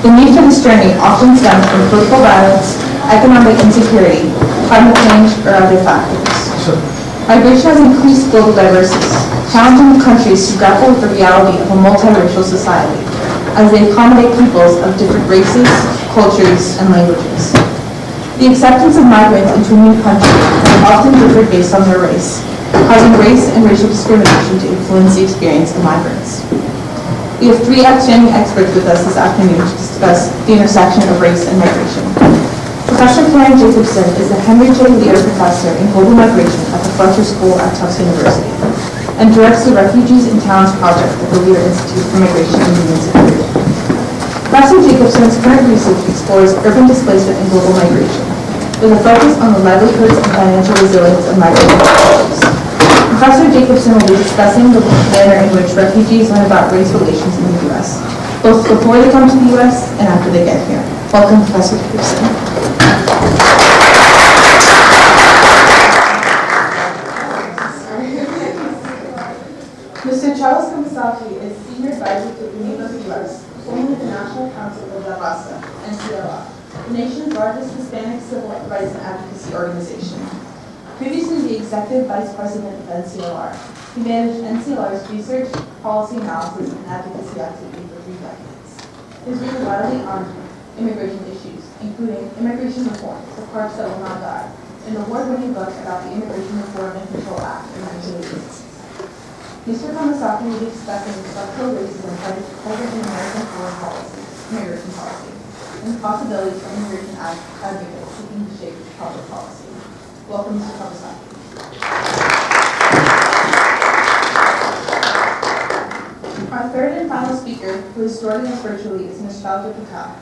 The need for this journey often stems from political violence, economic insecurity, climate change, or other factors. Migration has increased global diversity, challenging countries to grapple with the reality of a multiracial society, as they accommodate peoples of different races, cultures, and languages. The acceptance of migrants into a new country has often differed based on their race, causing race and racial discrimination to influence the experience of migrants. We have three outstanding experts with us this afternoon to discuss the intersection of race and migration. Professor Karen Jacobson is the Henry J. Lear Professor in Global Migration at the Fletcher School at Tufts University and directs the Refugees in Towns project at the Lear Institute for Migration and Human Security. Professor Jacobson's current research explores urban displacement and global migration, with a focus on the livelihoods and financial resilience of migrant communities. Professor Jacobson will be discussing the manner in which refugees learn about race relations in the U.S., both before they come to the U.S. and after they get here. Welcome, Professor Jacobson. Mr. Charles Kamasaki is Senior Advisor to the Union of the U.S., formerly the National Council of La Raza, NCLR, the nation's largest Hispanic civil rights and advocacy organization. Previously the Executive Vice President of NCLR, he managed NCLR's research, policy analysis, and advocacy activity for 3 decades. His work is widely on immigration issues, including Immigration Reform, The Parts That Will Not Die, an award-winning book about the Immigration Reform and Control Act in 1986. Mr. Kamasaki will be discussing structural racism present in American foreign policy, immigration policy, and the possibilities for immigration advocates seeking to shape public policy. Welcome, Mr. Kamasaki. Our third and final speaker, who is joining us virtually, is Ms. Shalja Patel.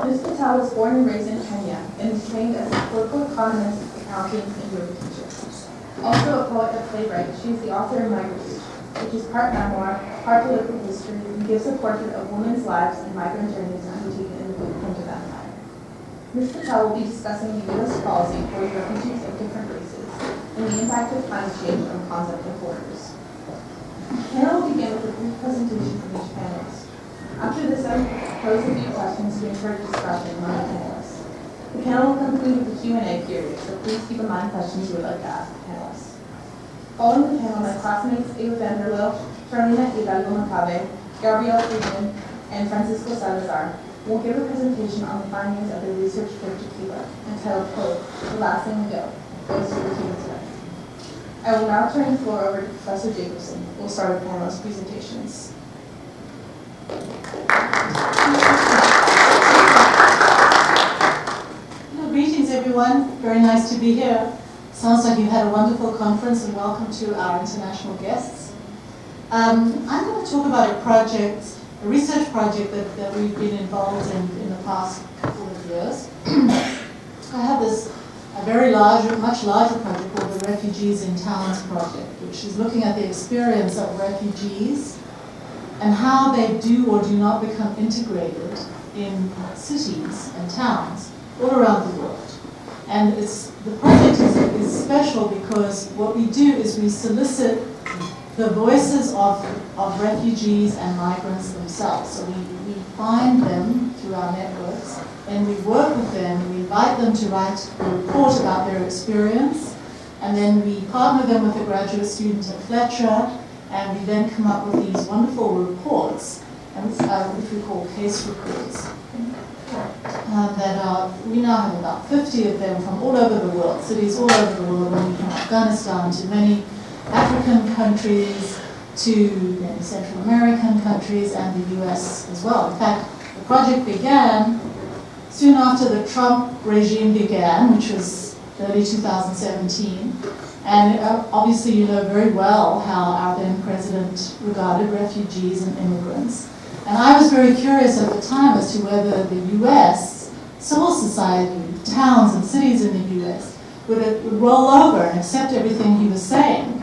Ms. Patel was born and raised in Kenya and is trained as a political economist, accountant, and yoga teacher. Also a poet and playwright, she is the author of Migration, which is part memoir, part political history, and gives a portrait of women's lives and migrant journeys undertaken in the blueprint of empire. Ms. Patel will be discussing the U.S. policy towards refugees of different races and the impact of climate change on the concept of borders. The panel will begin with a brief presentation from each panelist. After this, I will pose a few questions to encourage discussion among the panelists. The panel will conclude with a Q&A period, so please keep in mind questions you would like to ask the panelists. Following the panel, my classmates Eva Vanderlo, Charlena Hidalgo Macabe, Gabrielle Friedman, and Francisco Salazar will give a presentation on the findings of their research for Tequila, entitled "Code, The Last Thing to Go, Goes to the Human Today." I will now turn the floor over to Professor Jacobson. We'll start with panelist presentations. Greetings, everyone. Very nice to be here. Sounds like you had a wonderful conference, and welcome to our international guests. I'm going to talk about a research project that we've been involved in the past couple of years. I have a very much larger project called the Refugees in Towns project, which is looking at the experience of refugees and how they do or do not become integrated in cities and towns all around the world. And the project is special because what we do is we solicit the voices of refugees and migrants themselves. So we find them through our networks, and we work with them. We invite them to write a report about their experience, and then we partner them with a graduate student at Fletcher, and we then come up with these wonderful reports, which we call case reports. We now have about 50 of them from all over the world, cities all over the world, ranging from Afghanistan to many African countries to many Central American countries and the US as well. In fact, the project began soon after the Trump regime began, which was early 2017. And obviously you know very well how our then president regarded refugees and immigrants. And I was very curious at the time as to whether the US, civil society, towns and cities in the US would roll over and accept everything he was saying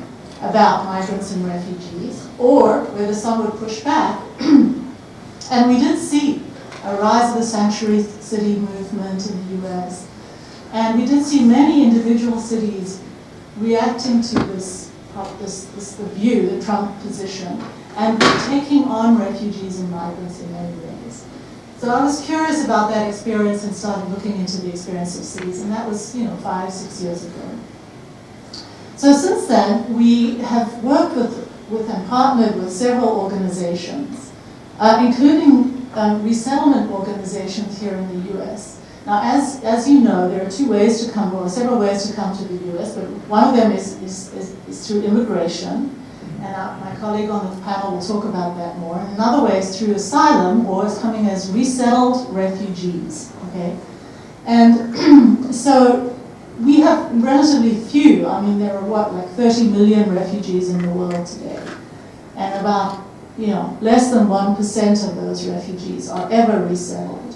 about migrants and refugees, or whether some would push back. And we did see a rise of the sanctuary city movement in the US. And we did see many individual cities reacting to the view, the Trump position, and taking on refugees and migrants in many ways. So I was curious about that experience and started looking into the experience of cities, and that was, 5, 6 years ago. So since then, we have worked with and partnered with several organizations, including resettlement organizations here in the US. Now, as you know, there are several ways to come to the US, but one of them is through immigration, and my colleague on the panel will talk about that more. And another way is through asylum, or is coming as resettled refugees, okay? And so we have relatively few, there are like 30 million refugees in the world today, and about, less than 1% of those refugees are ever resettled.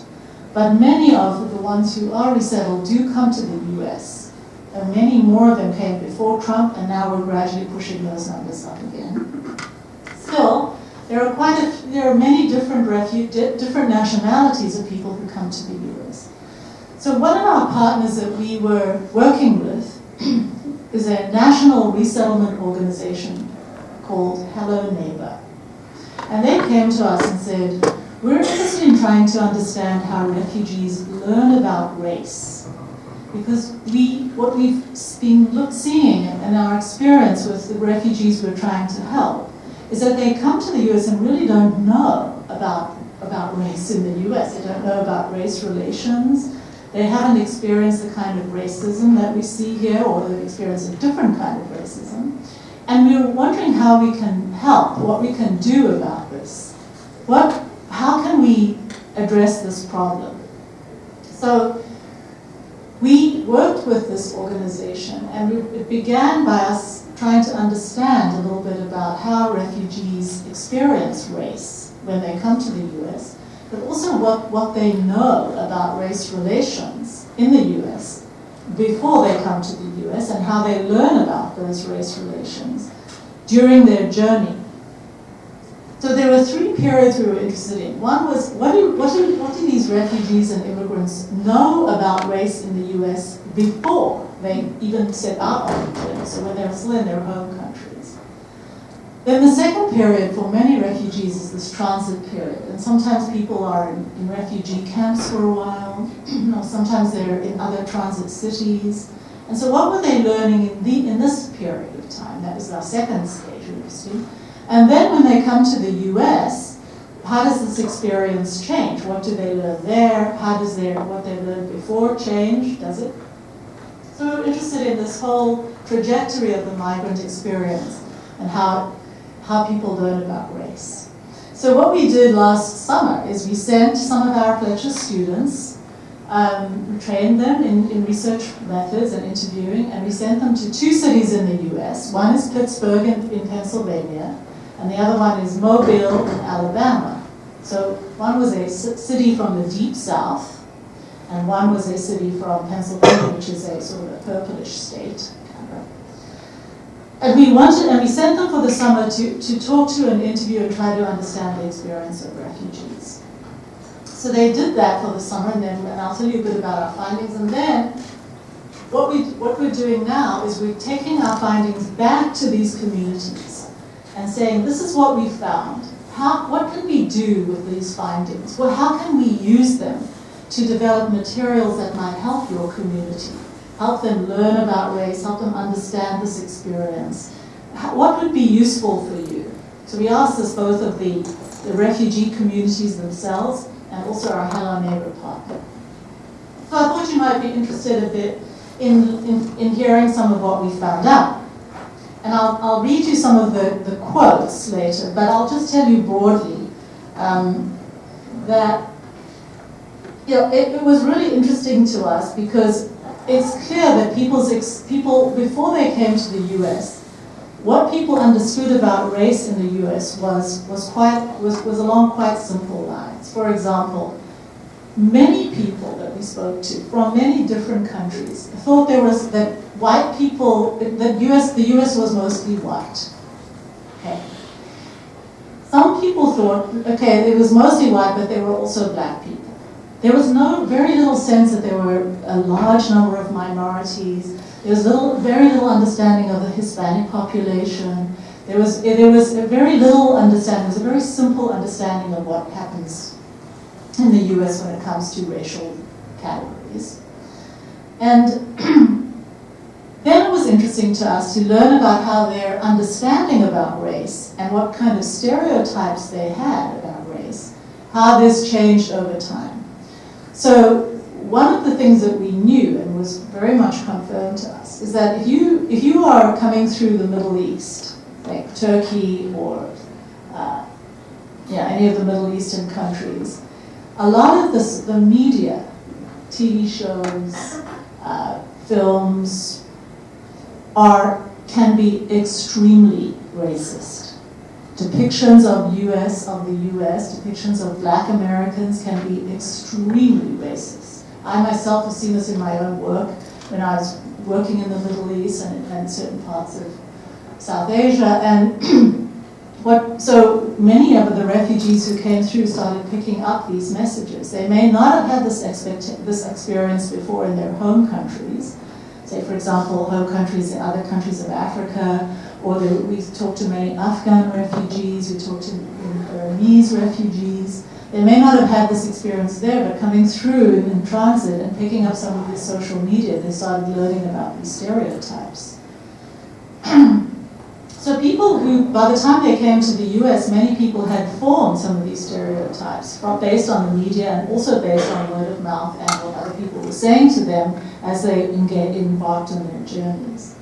But many of the ones who are resettled do come to the US. And many more of them came before Trump, and now we're gradually pushing those numbers up again. Still, there are many different nationalities of people who come to the US. So one of our partners that we were working with is a national resettlement organization called Hello Neighbor. And they came to us and said, we're interested in trying to understand how refugees learn about race. Because what we've been seeing in our experience with the refugees we're trying to help is that they come to the US and really don't know about race in the US. They don't know about race relations. They haven't experienced the kind of racism that we see here, or they've experienced a different kind of racism. And we were wondering how we can help, what we can do about this. How can we address this problem? So we worked with this organization, and it began by us trying to understand a little bit about how refugees experience race when they come to the US, but also what they know about race relations in the US before they come to the US, and how they learn about those race relations during their journey. So there were 3 periods we were interested in. One was, what do these refugees and immigrants know about race in the US before they even set out on the journey, so when they were still in their home countries? Then the second period for many refugees is this transit period, and sometimes people are in refugee camps for a while, or sometimes they're in other transit cities. And so what were they learning in this period of time? That was our second stage we were interested in. And then when they come to the US, how does this experience change? What do they learn there? How does what they learned before change? Does it? So we're interested in this whole trajectory of the migrant experience and how people learn about race. So what we did last summer is we sent some of our Fletcher students, we trained them in research methods and interviewing, and we sent them to 2 cities in the US. One is Pittsburgh in Pennsylvania, and the other one is Mobile in Alabama. So one was a city from the deep south, and one was a city from Pennsylvania, which is a sort of a purplish state. And we sent them for the summer to talk to and interview and try to understand the experience of refugees. So they did that for the summer, and I'll tell you a bit about our findings. And then what we're doing now is we're taking our findings back to these communities and saying, this is what we found. What can we do with these findings? Well, how can we use them to develop materials that might help your community? Help them learn about race, help them understand this experience. What would be useful for you? So we asked this both of the refugee communities themselves and also our Hello Neighbor partner. So I thought you might be interested a bit in hearing some of what we found out. And I'll read you some of the quotes later, but I'll just tell you broadly that it was really interesting to us because it's clear that people before they came to the US, what people understood about race in the US was along quite simple lines. For example, many people that we spoke to from many different countries thought that white people, the US was mostly white. Okay. Some people thought, okay, it was mostly white, but there were also black people. There was very little sense that there were a large number of minorities. There was very little understanding of the Hispanic population. There was a very little understanding. It was a very simple understanding of what happens in the US when it comes to racial categories. And then it was interesting to us to learn about how their understanding about race and what kind of stereotypes they had about race, how this changed over time. So one of the things that we knew and was very much confirmed to us is that if you are coming through the Middle East, like Turkey or any of the Middle Eastern countries, a lot of the media, TV shows, films, can be extremely racist. Depictions of the US, depictions of Black Americans can be extremely racist. I myself have seen this in my own work when I was working in the Middle East and certain parts of South Asia. And so many of the refugees who came through started picking up these messages. They may not have had this experience before in their home countries. Say, for example, home countries in other countries of Africa, or we talked to many Afghan refugees, we talked to Burmese refugees. They may not have had this experience there, but coming through in transit and picking up some of this social media, they started learning about these stereotypes. So people who, by the time they came to the US, many people had formed some of these stereotypes based on the media and also based on word of mouth and what other people were saying to them as they embarked on their journeys.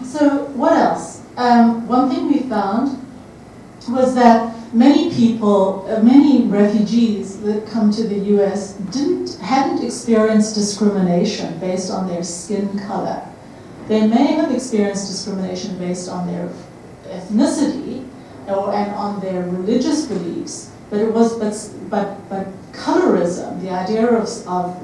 So what else? One thing we found was that many people, many refugees that come to the US hadn't experienced discrimination based on their skin color. They may have experienced discrimination based on their ethnicity and on their religious beliefs, but colorism, the idea of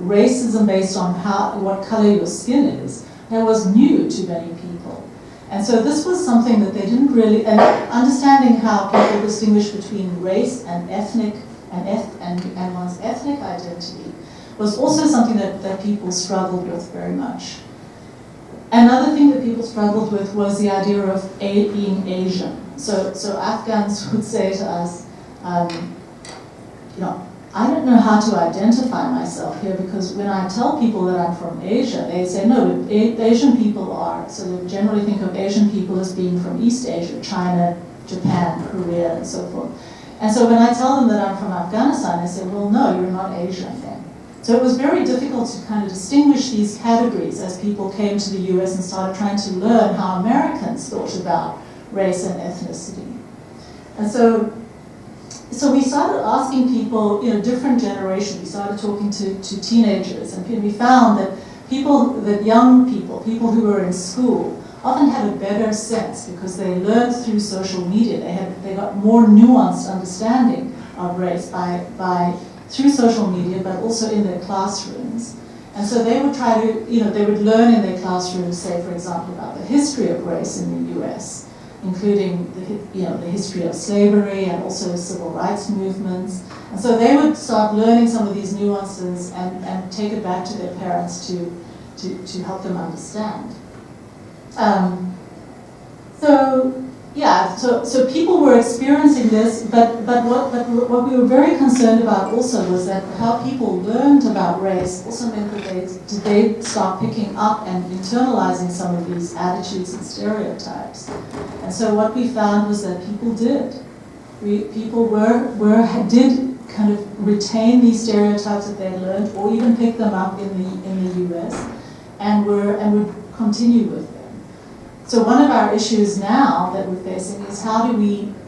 racism based on what color your skin is, that was new to many people. And so this was something that they didn't really, and understanding how people distinguish between race and ethnic and one's ethnic identity was also something that people struggled with very much. Another thing that people struggled with was the idea of being Asian. So Afghans would say to us, I don't know how to identify myself here, because when I tell people that I'm from Asia, they say, no, Asian people are. So they generally think of Asian people as being from East Asia, China, Japan, Korea, and so forth. And so when I tell them that I'm from Afghanistan, they say, well, no, you're not Asian then. So it was very difficult to kind of distinguish these categories as people came to the US and started trying to learn how Americans thought about race and ethnicity. And so we started asking people, different generations. We started talking to teenagers, and we found that young people who were in school, often had a better sense because they learned through social media. They got more nuanced understanding of race through social media, but also in their classrooms. And so they would try to, they would learn in their classrooms, say, for example, about the history of race in the US, including the history of slavery and also civil rights movements. And so they would start learning some of these nuances and take it back to their parents to help them understand. So people were experiencing this, but what we were very concerned about also was that how people learned about race also meant that they start picking up and internalizing some of these attitudes and stereotypes. And so what we found was that people did. People did kind of retain these stereotypes that they learned, or even pick them up in the US, and would continue with them. So one of our issues now that we're facing is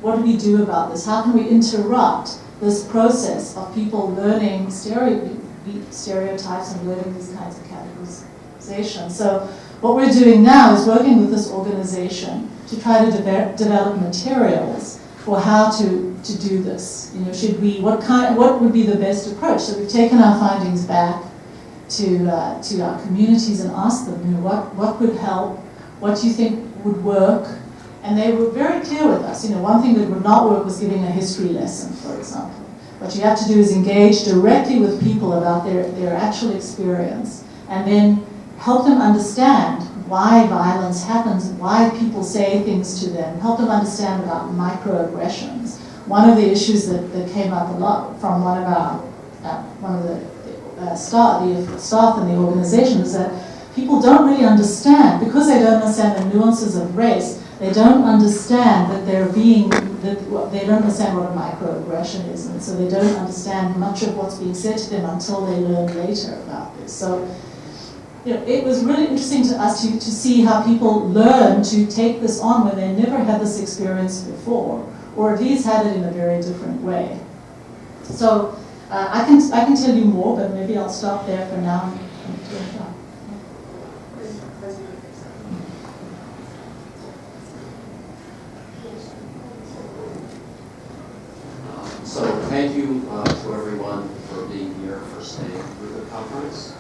what do we do about this? How can we interrupt this process of people learning stereotypes and learning these kinds of categorization? So what we're doing now is working with this organization to try to develop materials for how to do this. What would be the best approach? So we've taken our findings back to our communities and asked them, what would help? What do you think would work? And they were very clear with us. One thing that would not work was giving a history lesson, for example. What you have to do is engage directly with people about their actual experience, and then help them understand why violence happens, why people say things to them, help them understand about microaggressions, one of the issues that came up a lot from one of the staff in the organization is that people don't really understand, because they don't understand the nuances of race, they don't understand that they don't understand what a microaggression is, and so they don't understand much of what's being said to them until they learn later about this. So, it was really interesting to us to see how people learn to take this on when they never had this experience before, or at least had it in a very different way. So I can tell you more, but maybe I'll stop there for now. So thank you to everyone for being here, for staying through the conference.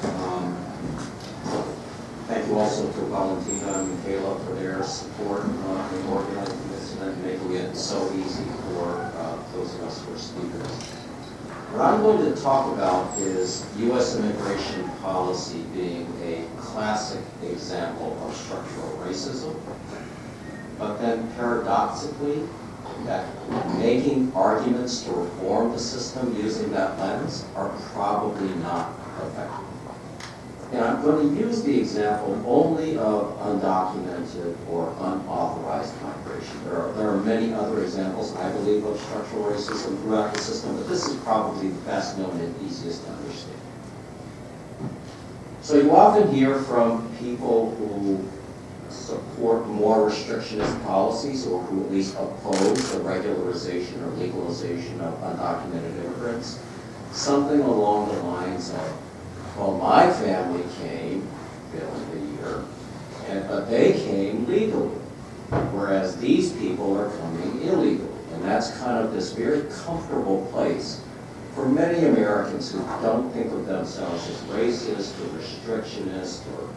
Thank you also to Valentina and Michaela for their support in organizing this event, making it so easy for those of us who are speakers. What I'm going to talk about is U.S. immigration policy being a classic example of structural racism, but then paradoxically, that making arguments to reform the system using that lens are probably not effective. And I'm going to use the example only of undocumented or unauthorized migration. There are many other examples, I believe, of structural racism throughout the system, but this is probably the best known and easiest to understand. So you often hear from people who support more restrictionist policies, or who at least oppose the regularization or legalization of undocumented immigrants, something along the lines of, well, my family came, fill in the year, but they came legally, whereas these people are coming illegally. And that's kind of this very comfortable place for many Americans who don't think of themselves as racist or restrictionist or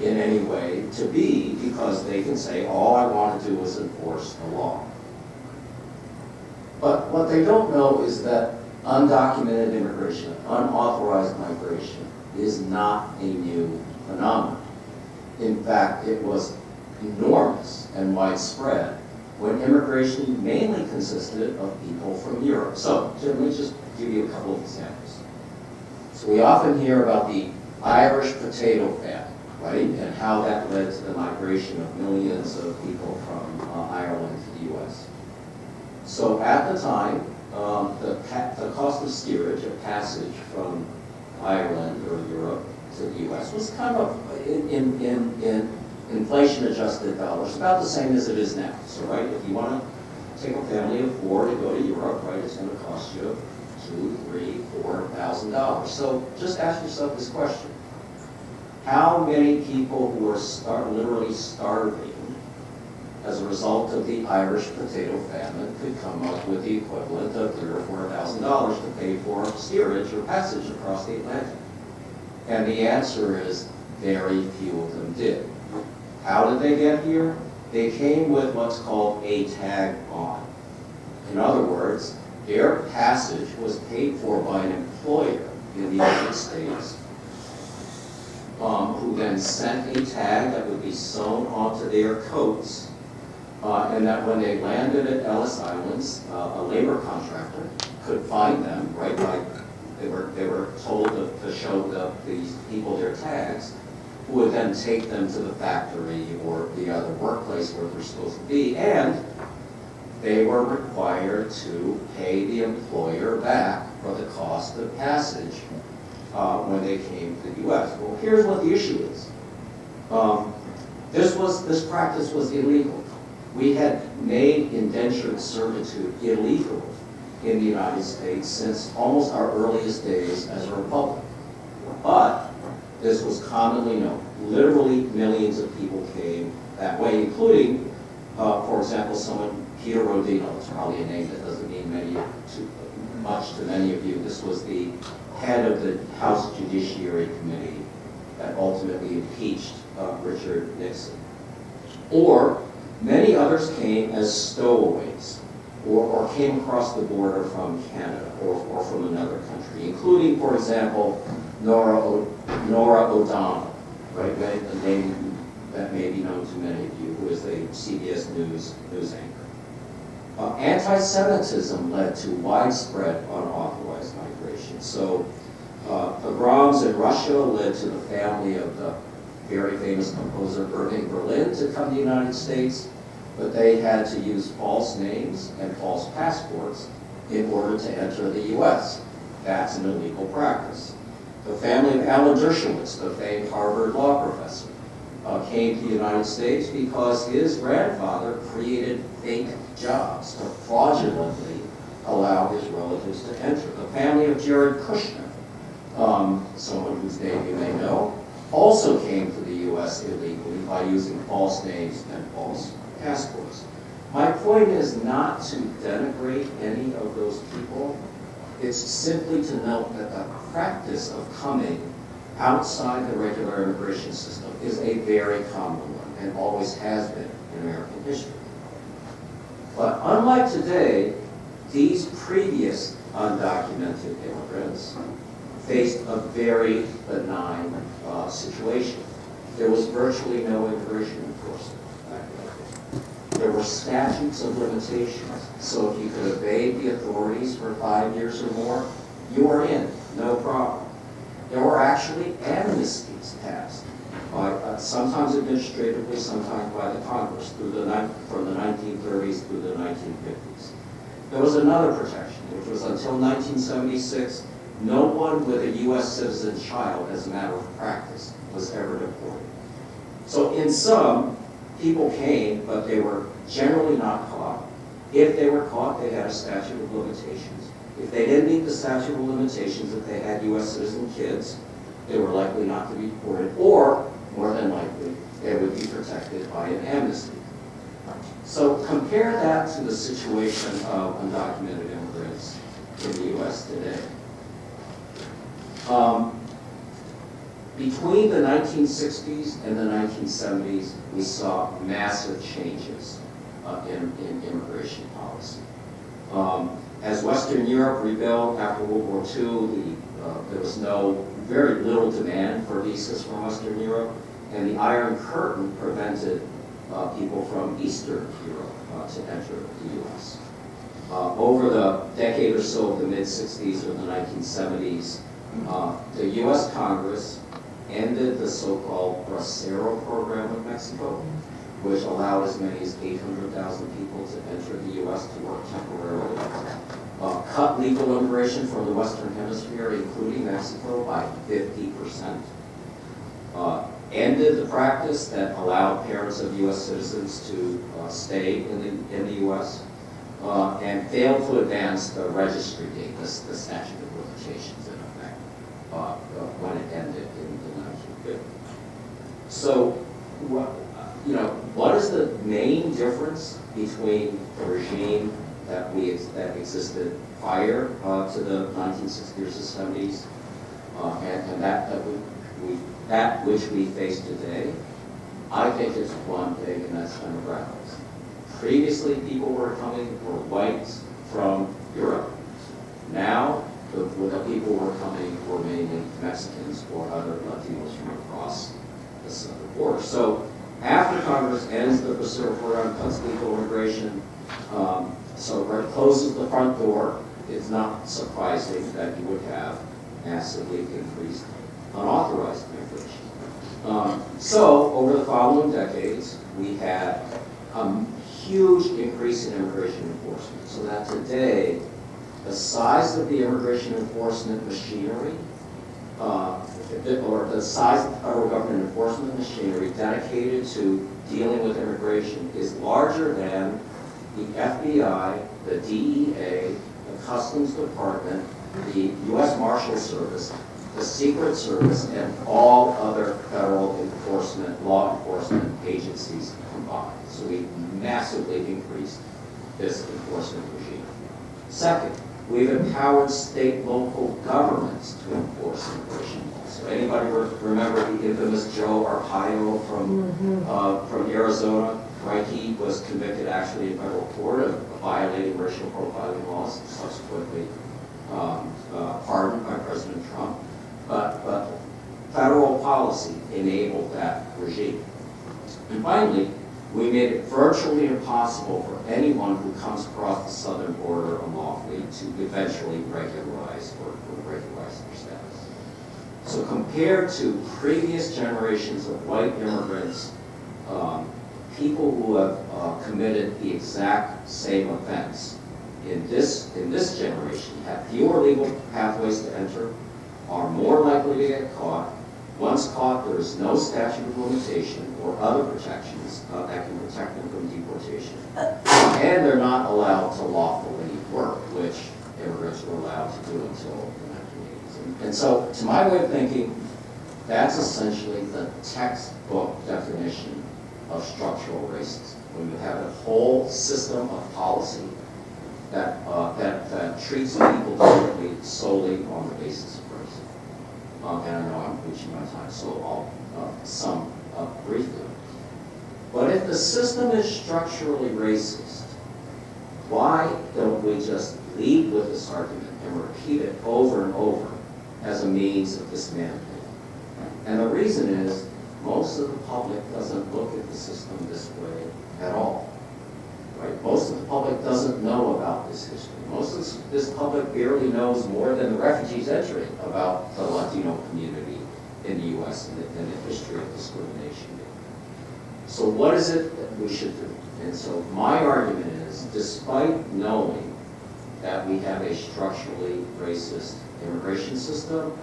in any way to be, because they can say, all I want to do is enforce the law. But what they don't know is that undocumented immigration, unauthorized migration, is not a new phenomenon. In fact, it was enormous and widespread when immigration mainly consisted of people from Europe. So let me just give you a couple of examples. So we often hear about the Irish potato famine, right? And how that led to the migration of millions of people from Ireland to the U.S. So at the time, the cost of steerage, of passage from Ireland or Europe to the U.S. was kind of in inflation-adjusted dollars, about the same as it is now. So, right, if you want to take a family of four to go to Europe, right, it's going to cost you $2,000, $3,000, $4,000. So just ask yourself this question. How many people who are literally starving as a result of the Irish potato famine could come up with the equivalent of $3,000 or $4,000 to pay for steerage or passage across the Atlantic? And the answer is very few of them did. How did they get here? They came with what's called a tag on. In other words, their passage was paid for by an employer in the United States, who then sent a tag that would be sewn onto their coats, and that when they landed at Ellis Islands, a labor contractor could find them, right? They were told to show these people their tags, who would then take them to the factory or the other workplace where they're supposed to be, and they were required to pay the employer back for the cost of passage when they came to the U.S. Well, here's what the issue is. This practice was illegal. We had made indentured servitude illegal in the United States since almost our earliest days as a republic. But this was commonly known. Literally millions of people came that way, including, for example, someone, Peter Rodino. It's probably a name that doesn't mean much to many of you. This was the head of the House Judiciary Committee that ultimately impeached Richard Nixon. Or many others came as stowaways, or came across the border from Canada or from another country, including, for example, Nora O'Donnell, right? A name that may be known to many of you, who is the CBS News anchor. Anti-Semitism led to widespread unauthorized migration. So pogroms in Russia led to the family of the very famous composer Irving Berlin to come to the United States, but they had to use false names and false passports in order to enter the U.S. That's an illegal practice. The family of Alan Dershowitz, the famed Harvard law professor, came to the United States because his grandfather created fake jobs to fraudulently allow his relatives to enter. The family of Jared Kushner, someone whose name you may know, also came to the U.S. illegally by using false names and false passports. My point is not to denigrate any of those people. It's simply to note that the practice of coming outside the regular immigration system is a very common one and always has been in American history. But unlike today, these previous undocumented immigrants faced a very benign situation. There was virtually no immigration enforcement back then. There were statutes of limitations. So if you could evade the authorities for 5 years or more, you were in, no problem. There were actually amnesties passed, by, sometimes administratively, sometimes by the Congress, from the 1930s through the 1950s. There was another protection, which was until 1976, no one with a U.S. citizen child, as a matter of practice, was ever deported. So in sum, people came, but they were generally not caught. If they were caught, they had a statute of limitations. If they didn't meet the statute of limitations, if they had U.S. citizen kids, they were likely not to be deported, or, more than likely, they would be protected by an amnesty. So compare that to the situation of undocumented immigrants in the U.S. today. Between the 1960s and the 1970s, we saw massive changes in immigration policy. As Western Europe rebuilt after World War II, there was very little demand for visas from Western Europe, and the Iron Curtain prevented people from Eastern Europe to enter the U.S. Over the decade or so of the mid-60s or the 1970s, the U.S. Congress ended the so-called Bracero program with Mexico, which allowed as many as 800,000 people to enter the U.S. to work temporarily. Cut legal immigration from the Western Hemisphere, including Mexico, by 50%. Ended the practice that allowed parents of U.S. citizens to stay in the U.S. And failed to advance the registry date, the statute of limitations in effect, when it ended in the 1950s. So, what is the main difference between the regime that existed prior to the 1960s or 70s and that which we face today? I think it's one thing, and that's demographics. Previously, people were white from Europe. Now, the people who were coming were mainly Mexicans or other Latinos from across the southern border. So after Congress ends the Bracero program, cuts legal immigration, closes the front door, it's not surprising that you would have massively increased unauthorized migration. So over the following decades, we had a huge increase in immigration enforcement, so that today, the size of the immigration enforcement machinery, or the size of the federal government enforcement machinery dedicated to dealing with immigration is larger than the FBI, the DEA, the Customs Department, the U.S. Marshal Service, the Secret Service, and all other federal law enforcement agencies combined. So we massively increased this enforcement regime. Second, we've empowered state local governments to enforce immigration laws. So anybody remember the infamous Joe Arpaio from Arizona? Right, he was convicted actually in federal court of violating racial profiling laws, subsequently pardoned by President Trump. But federal policy enabled that regime. And finally, We made it virtually impossible for anyone who comes across the southern border unlawfully to eventually regularize or regularize their status. So compared to previous generations of white immigrants, people who have committed the exact same offense in this generation have fewer legal pathways to enter, are more likely to get caught. Once caught, there is no statute of limitation or other protections that can protect them from deportation. And they're not allowed to lawfully work, which immigrants were allowed to do until the 1980s. And so, to my way of thinking, that's essentially the textbook definition of structural racism. When you have a whole system of policy that treats people differently solely on the basis of race. And I know I'm reaching my time, so I'll sum up briefly. But if the system is structurally racist, why don't we just lead with this argument and repeat it over and over as a means of dismantling? And the reason is, most of the public doesn't look at the system this way at all. Right? Most of the public doesn't know about this history. Most of this public barely knows more than the refugees entering about the Latino community in the U.S. and the history of discrimination. So what is it that we should do? And so my argument is, despite knowing that we have a structurally racist immigration system,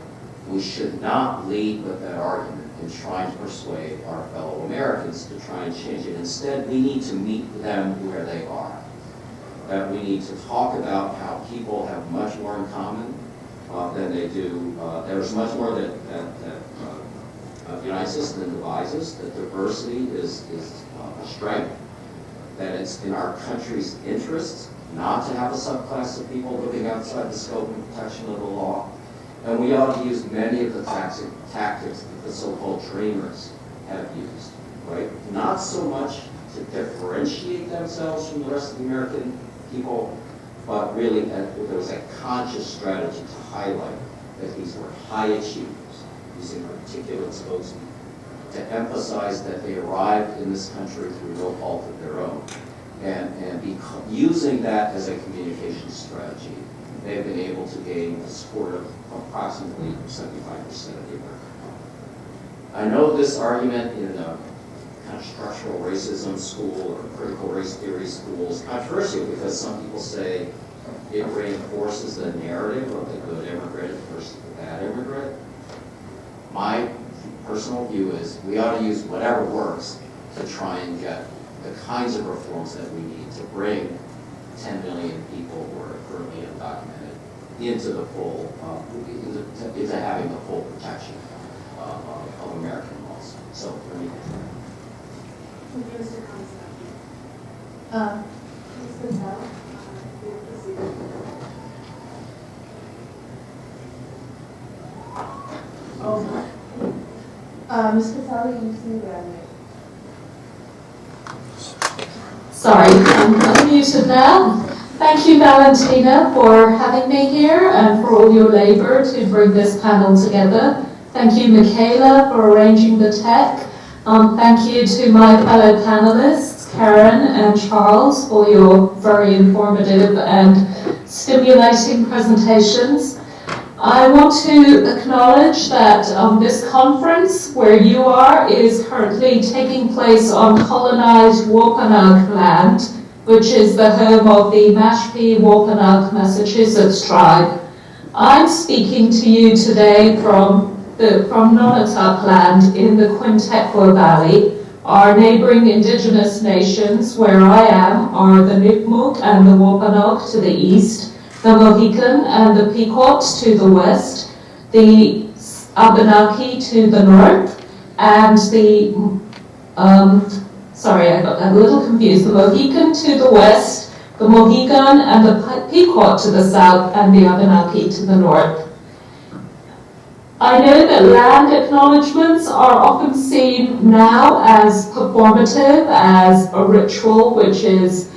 we should not lead with that argument and try to persuade our fellow Americans to try and change it. Instead, we need to meet them where they are. That we need to talk about how people have much more in common than they do. There's much more that unites us than divides us, that diversity is a strength, that it's in our country's interest not to have a subclass of people living outside the scope and protection of the law. And we ought to use many of the tactics that the so-called dreamers have used, right? Not so much to differentiate themselves from the rest of the American people, but really there was a conscious strategy to highlight that these were high achievers, using articulate spokesmen, to emphasize that they arrived in this country through no fault of their own, and using that as a communication strategy, they've been able to gain the support of approximately 75% of the American public. I know this argument in a kind of structural racism school or critical race theory school is controversial because some people say it reinforces the narrative of the good immigrant versus the bad immigrant. My personal view is we ought to use whatever works to try and get the kinds of reforms that we need to bring 10 million people who are currently undocumented into the full, into having the full protection of American laws. So let me. Ms. Casale, you see that. Sorry, I'm unmuted now. Thank you, Valentina, for having me here and for all your labor to bring this panel together. Thank you, Michaela, for arranging the tech. Thank you to my fellow panelists, Karen and Charles, for your very informative and stimulating presentations. I want to acknowledge that this conference, where you are, is currently taking place on colonized Wampanoag land, which is the home of the Mashpee Wampanoag, Massachusetts tribe. I'm speaking to you today from Nonotuck land in the Quintequa Valley. Our neighboring indigenous nations where I am are the Nipmuc and the Wampanoag to the east, the Mohican and the Pequot to the west, the Abenaki to the north, and the, sorry, I got that a little confused, the Mohican to the west, the Mohegan and the Pequot to the south, and the Abenaki to the north. I know that land acknowledgements are often seen now as performative, as a ritual which is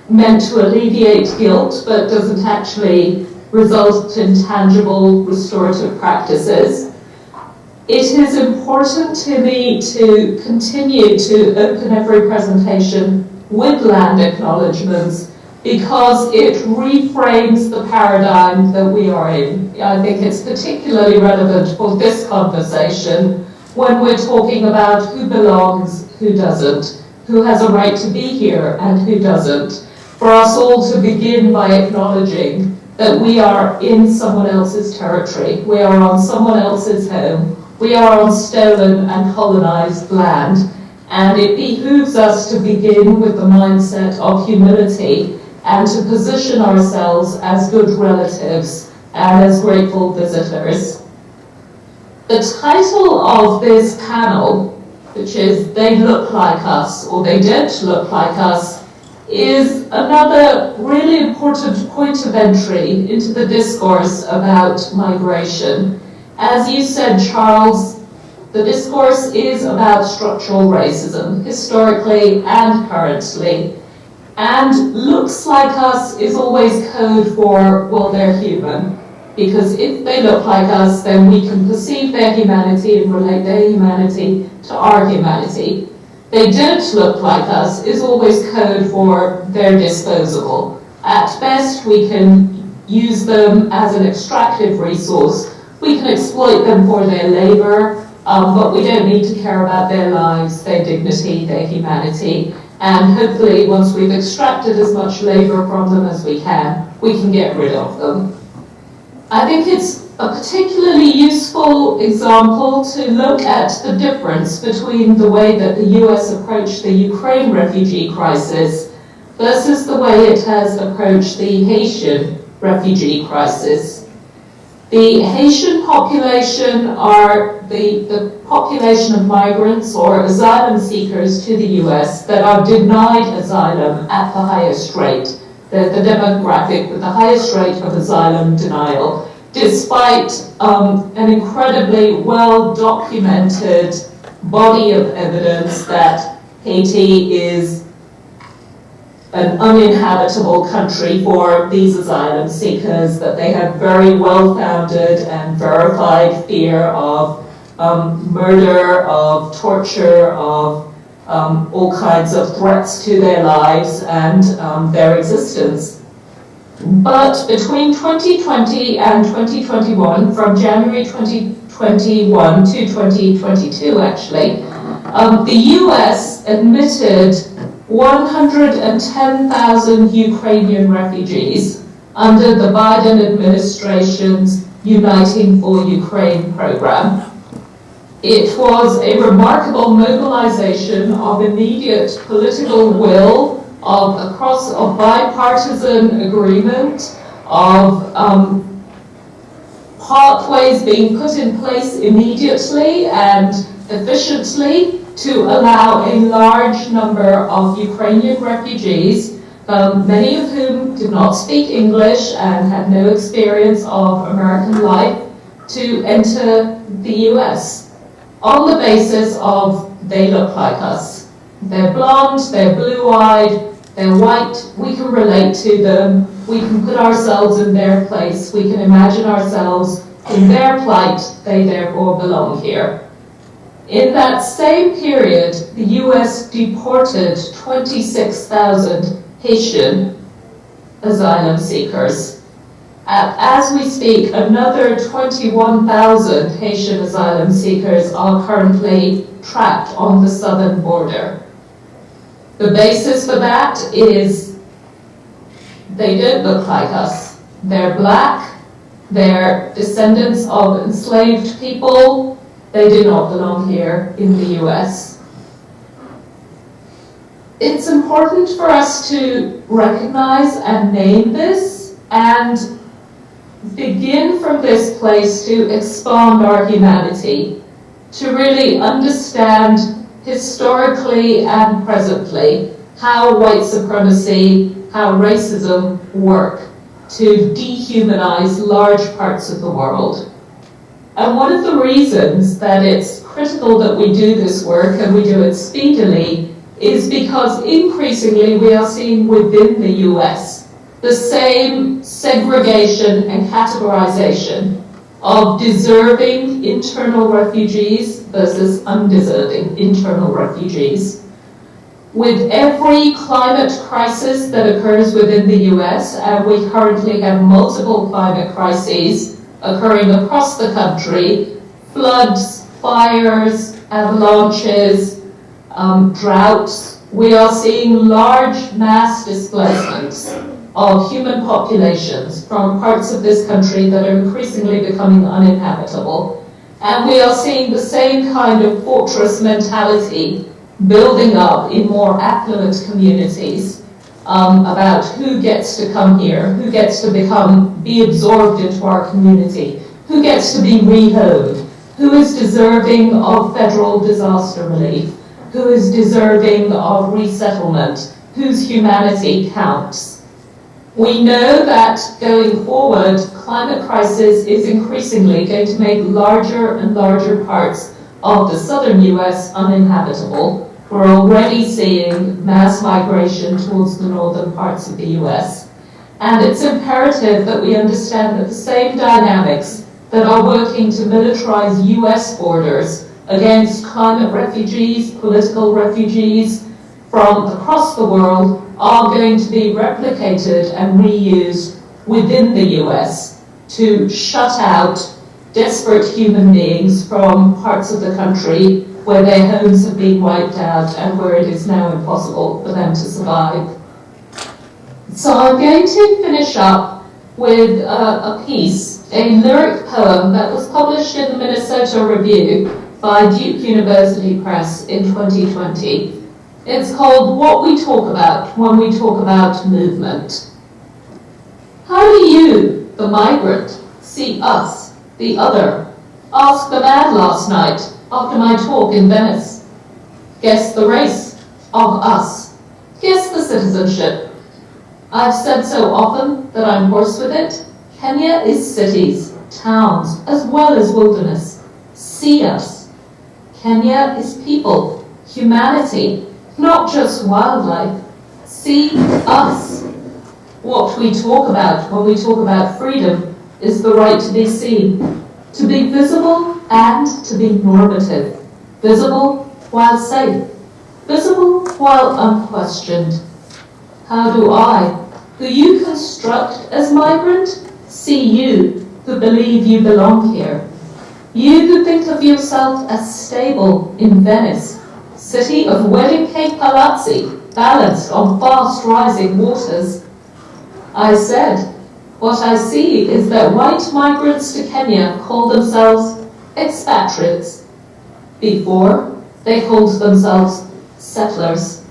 meant to alleviate guilt, but doesn't actually result in tangible restorative practices. It is important to me to continue to open every presentation with land acknowledgements because it reframes the paradigm that we are in. I think it's particularly relevant for this conversation when we're talking about who belongs, who doesn't, who has a right to be here and who doesn't. For us all to begin by acknowledging that we are in someone else's territory, we are on someone else's home, we are on stolen and colonized land, and it behooves us to begin with the mindset of humility and to position ourselves as good relatives and as grateful visitors. The title of this panel, which is They Look Like Us or They Don't Look Like Us, is another really important point of entry into the discourse about migration. As you said, Charles, the discourse is about structural racism, historically and currently. And looks like us is always code for, well, they're human. Because if they look like us, then we can perceive their humanity and relate their humanity to our humanity. They don't look like us is always code for they're disposable. At best, we can use them as an extractive resource. We can exploit them for their labor, but we don't need to care about their lives, their dignity, their humanity. And hopefully, once we've extracted as much labor from them as we can get rid of them. I think it's a particularly useful example to look at the difference between the way that the US approached the Ukraine refugee crisis versus the way it has approached the Haitian refugee crisis. The Haitian population are the population of migrants or asylum seekers to the US that are denied asylum at the highest rate. The demographic with the highest rate of asylum denial, despite an incredibly well-documented body of evidence that Haiti is an uninhabitable country for these asylum seekers, that they have very well-founded and verified fear of murder, of torture, of all kinds of threats to their lives and their existence. But between 2020 and 2021, from January 2021 to 2022 actually, the US admitted 110,000 Ukrainian refugees under the Biden administration's Uniting for Ukraine program. It was a remarkable mobilization of immediate political will, of bipartisan agreement, of pathways being put in place immediately and efficiently to allow a large number of Ukrainian refugees, many of whom did not speak English and had no experience of American life, to enter the US on the basis of they look like us. They're blonde, they're blue-eyed, they're white, we can relate to them, we can put ourselves in their place, we can imagine ourselves in their plight, they therefore belong here. In that same period, the US deported 26,000 Haitian asylum seekers. As we speak, another 21,000 Haitian asylum seekers are currently trapped on the southern border. The basis for that is they don't look like us. They're black, they're descendants of enslaved people, they do not belong here in the US. It's important for us to recognize and name this and begin from this place to expand our humanity, to really understand historically and presently how white supremacy, how racism work to dehumanize large parts of the world. And one of the reasons that it's critical that we do this work and we do it speedily is because increasingly we are seeing within the US the same segregation and categorization of deserving internal refugees versus undeserving internal refugees. With every climate crisis that occurs within the US, and we currently have multiple climate crises occurring across the country, floods, fires, avalanches, droughts, we are seeing large mass displacements of human populations from parts of this country that are increasingly becoming uninhabitable. And we are seeing the same kind of fortress mentality building up in more affluent communities about who gets to come here, who gets to be absorbed into our community, who gets to be rehomed, who is deserving of federal disaster relief, who is deserving of resettlement, whose humanity counts. We know that going forward, climate crisis is increasingly going to make larger and larger parts of the southern US uninhabitable. We're already seeing mass migration towards the northern parts of the US. And it's imperative that we understand that the same dynamics that are working to militarize US borders against climate refugees, political refugees from across the world are going to be replicated and reused within the US to shut out desperate human beings from parts of the country where their homes have been wiped out and where it is now impossible for them to survive. So I'm going to finish up with a piece, a lyric poem that was published in the Minnesota Review by Duke University Press in 2020. It's called What We Talk About When We Talk About Movement. How do you, the migrant, see us, the other? Ask the man last night after my talk in Venice. Guess the race of us. Guess the citizenship. I've said so often that I'm hoarse with it. Kenya is cities, towns, as well as wilderness. See us. Kenya is people, humanity, not just wildlife. See us. What we talk about when we talk about freedom is the right to be seen, to be visible and to be normative. Visible while safe. Visible while unquestioned. How do I, who you construct as migrant, see you who believe you belong here? You who think of yourself as stable in Venice, city of wedding cake palazzi, balanced on fast rising waters. I said, what I see is that white migrants to Kenya call themselves expatriates. Before, they called themselves settlers.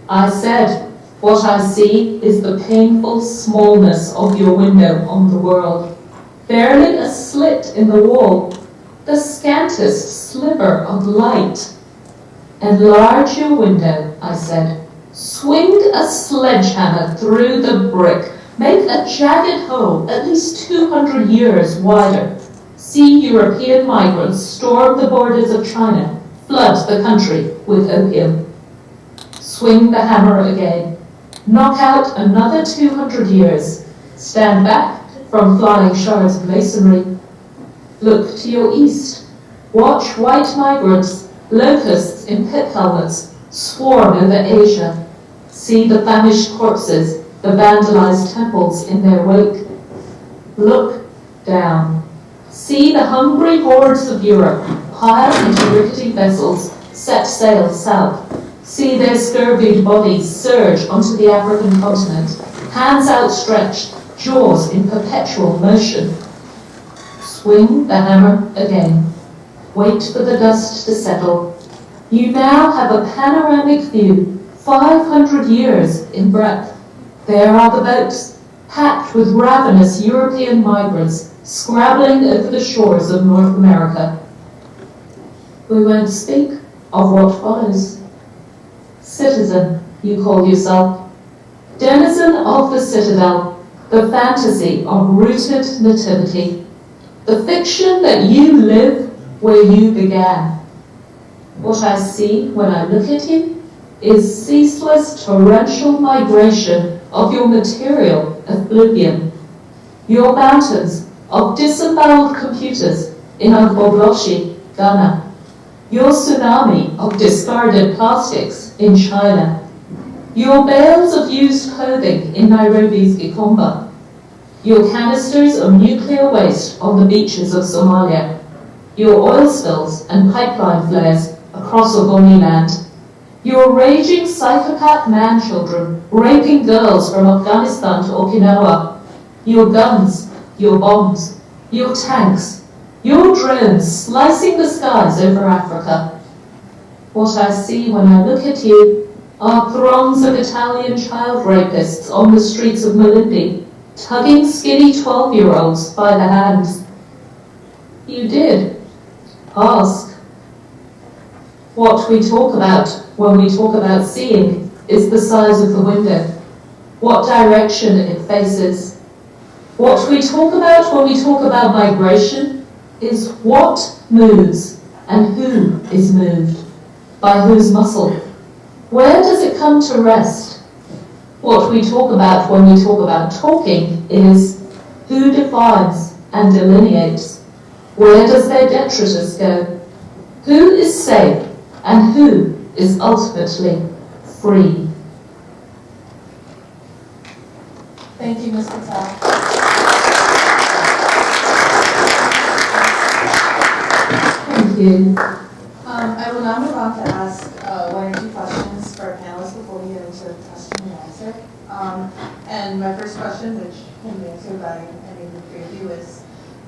I said, what I see is the painful smallness of your window on the world. Barely a slit in the wall, the scantest sliver of light. Enlarge your window, I said. Swing a sledgehammer through the brick. Make a jagged hole at least 200 years wider. See European migrants storm the borders of China, flood the country with opium. Swing the hammer again. Knock out another 200 years. Stand back from flying shards of masonry. Look to your east. Watch white migrants, locusts in pit helmets, swarm over Asia. See the famished corpses, the vandalized temples in their wake. Look down. See the hungry hordes of Europe pile into rickety vessels, set sail south. See their scurvied bodies surge onto the African continent, hands outstretched, jaws in perpetual motion. Swing the hammer again. Wait for the dust to settle. You now have a panoramic view, 500 years in breadth. There are the boats, packed with ravenous European migrants, scrabbling over the shores of North America. We won't speak of what follows. Citizen, you call yourself. Denizen of the citadel, the fantasy of rooted nativity, the fiction that you live where you began. What I see when I look at you is ceaseless torrential migration of your material effluvium. Your mountains of disemboweled computers in Ogbobloshi, Ghana. Your tsunami of discarded plastics in China. Your bales of used clothing in Nairobi's Gikomba. Your canisters of nuclear waste on the beaches of Somalia. Your oil spills and pipeline flares across Ogoniland. Your raging psychopath man-children raping girls from Afghanistan to Okinawa. Your guns, your bombs, your tanks, your drones slicing the skies over Africa. What I see when I look at you are throngs of Italian child rapists on the streets of Malindi, tugging skinny 12-year-olds by the hands. You did ask. What we talk about when we talk about seeing is the size of the window, what direction it faces. What we talk about when we talk about migration is what moves and who is moved, by whose muscle. Where does it come to rest? What we talk about when we talk about talking is who defines and delineates. Where does their detritus go? Who is safe and who is ultimately free? Thank you, Ms. Patel. Thank you. I will now move on to ask one or two questions for our panelists before we get into question and answer. And my first question, which can be answered by any of the three of you, is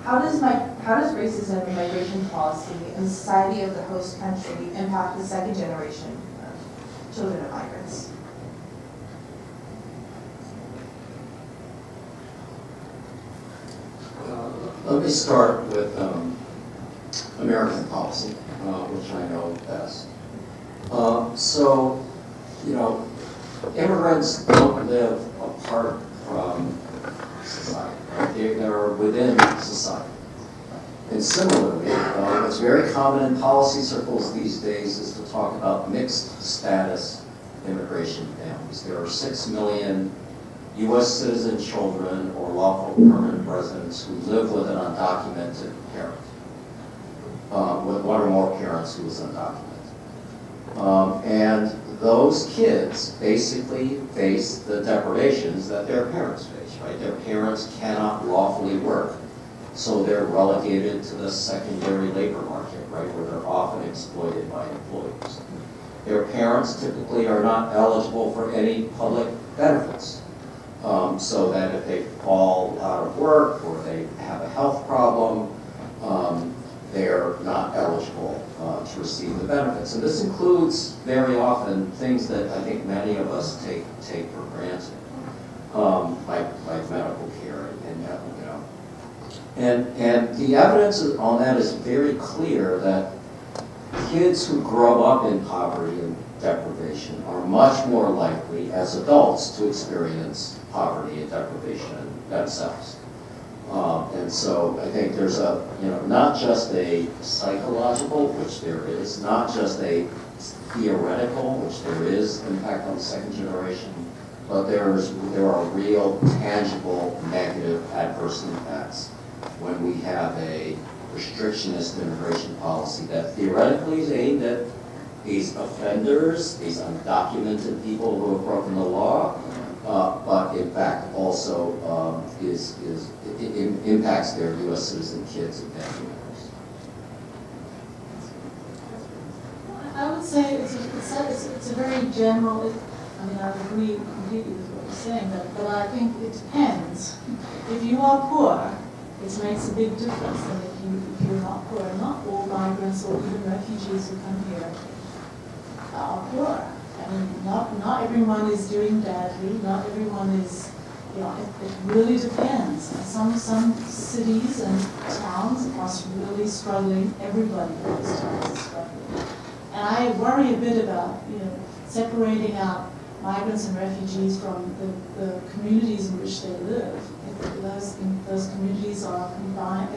how does racism and migration policy in the society of the host country impact the second generation of children of migrants? Let me start with American policy, which I know best. So, you know, immigrants don't live apart from society, right? They're within society. And similarly, what's very common in policy circles these days is to talk about mixed status immigration families. There are 6 million U.S. citizen children or lawful permanent residents who live with an undocumented parent, with one or more parents who is undocumented. And those kids basically face the deprivations that their parents face, right? Their parents cannot lawfully work, so they're relegated to the secondary labor market, right, where they're often exploited by employers. Their parents typically are not eligible for any public benefits, so that if they fall out of work or they have a health problem, they're not eligible to receive the benefits. And this includes very often things that I think many of us take for granted, like medical care and you know. And the evidence on that is very clear that kids who grow up in poverty and deprivation are much more likely as adults to experience poverty and deprivation themselves. And so I think there's not just a psychological, which there is, not just a theoretical, which there is impact on the second generation, but there are real, tangible, negative, adverse impacts when we have a restrictionist immigration policy that theoretically is aimed at these offenders, these undocumented people who have broken the law, but in fact also it impacts their U.S. citizen kids and family members. I would say it's a very general. I mean, I agree completely with what you're saying, but I think it depends. If you are poor, it makes a big difference than if you're not poor. Not all migrants or even refugees who come here are poor. I mean, not everyone is doing badly. Not everyone is, you know, it really depends. Some cities and towns are really struggling. Everybody in those towns is struggling. And I worry a bit about, you know, separating out migrants and refugees from the communities in which they live. If those communities are combined,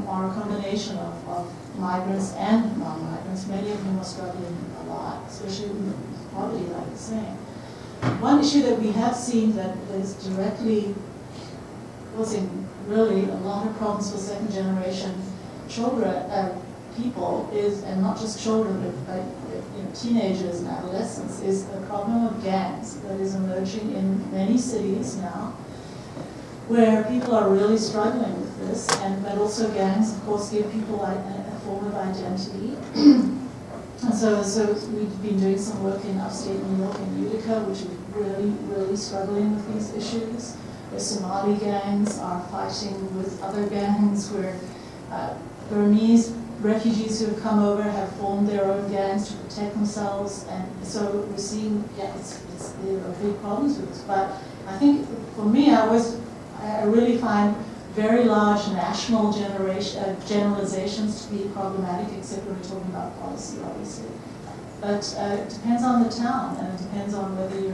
are a combination of migrants and non-migrants. Many of them are struggling a lot, especially with poverty, like I was saying. One issue that we have seen that is directly causing really a lot of problems for second generation children, people is, and not just children, but teenagers and adolescents, is the problem of gangs that is emerging in many cities now, where people are really struggling with this, but also gangs, of course, give people a form of identity. And so we've been doing some work in upstate New York and Utica, which is really, really struggling with these issues, where Somali gangs are fighting with other gangs, where Burmese refugees who have come over have formed their own gangs to protect themselves, and so we're seeing, there are big problems with this. But I think for me, I really find very large national generalizations to be problematic, except when we're talking about policy, obviously. But it depends on the town, and it depends on whether it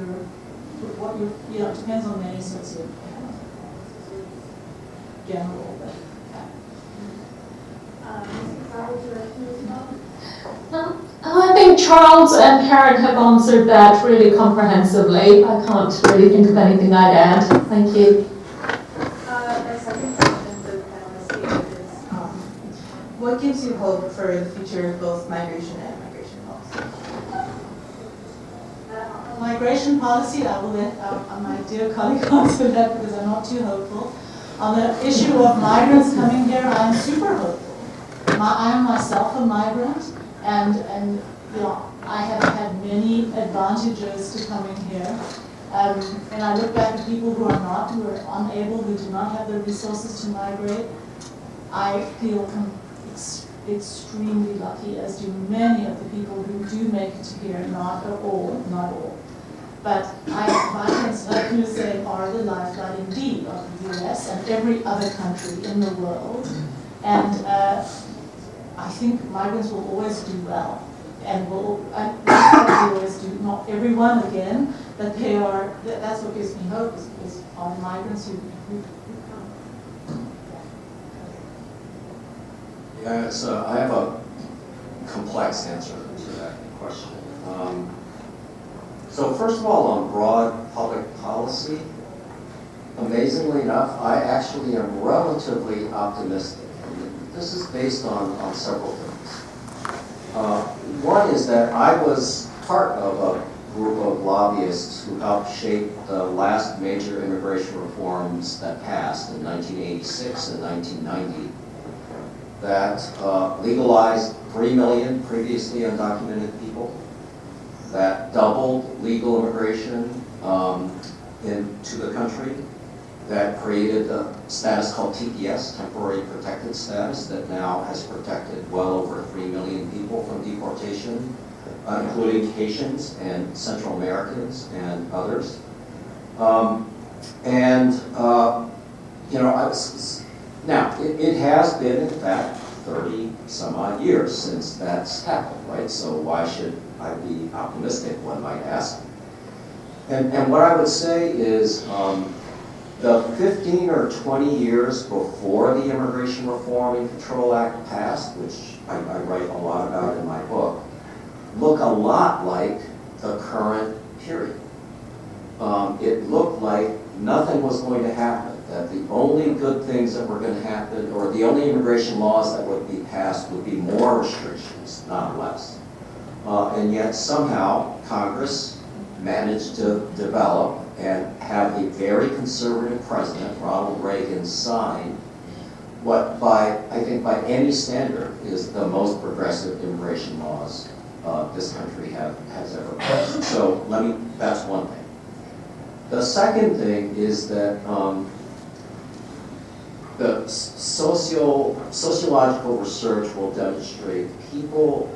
depends on many sorts of general. But, I think Charles and Karen have answered that really comprehensively. I can't really think of anything I'd add. Thank you. My second question to the panelists here is, what gives you hope for the future of both migration and migration policy? Migration policy, I will let my dear colleague answer that because I'm not too hopeful. On the issue of migrants coming here, I'm super hopeful. I am myself a migrant, and I have had many advantages to coming here. And I look back at people who are unable, who do not have the resources to migrate. I feel extremely lucky, as do many of the people who do make it to here, not all. But migrants, like you say, are the lifeblood indeed of the US and every other country in the world. And I think migrants will always do well, and will always do, not everyone again, but they are, that's what gives me hope, is are migrants who come. Yeah, so I have a complex answer to that question. So first of all, on broad public policy, amazingly enough, I actually am relatively optimistic. This is based on several things. One is that I was part of a group of lobbyists who helped shape the last major immigration reforms that passed in 1986 and 1990 that legalized 3 million previously undocumented people, that doubled legal immigration into the country, that created a status called TPS, temporary protected status, that now has protected well over 3 million people from deportation, including Haitians and Central Americans and others. Now, it has been, in fact, 30 some odd years since that's happened, right? So why should I be optimistic, one might ask? And what I would say is, the 15 or 20 years before the Immigration Reform and Control Act passed, which I write a lot about in my book, look a lot like the current period. It looked like nothing was going to happen, that the only good things that were going to happen, or the only immigration laws that would be passed would be more restrictions, not less. And yet somehow Congress managed to develop and have a very conservative president, Ronald Reagan, sign what I think by any standard is the most progressive immigration laws this country has ever passed. So that's one thing. The second thing is that the sociological research will demonstrate people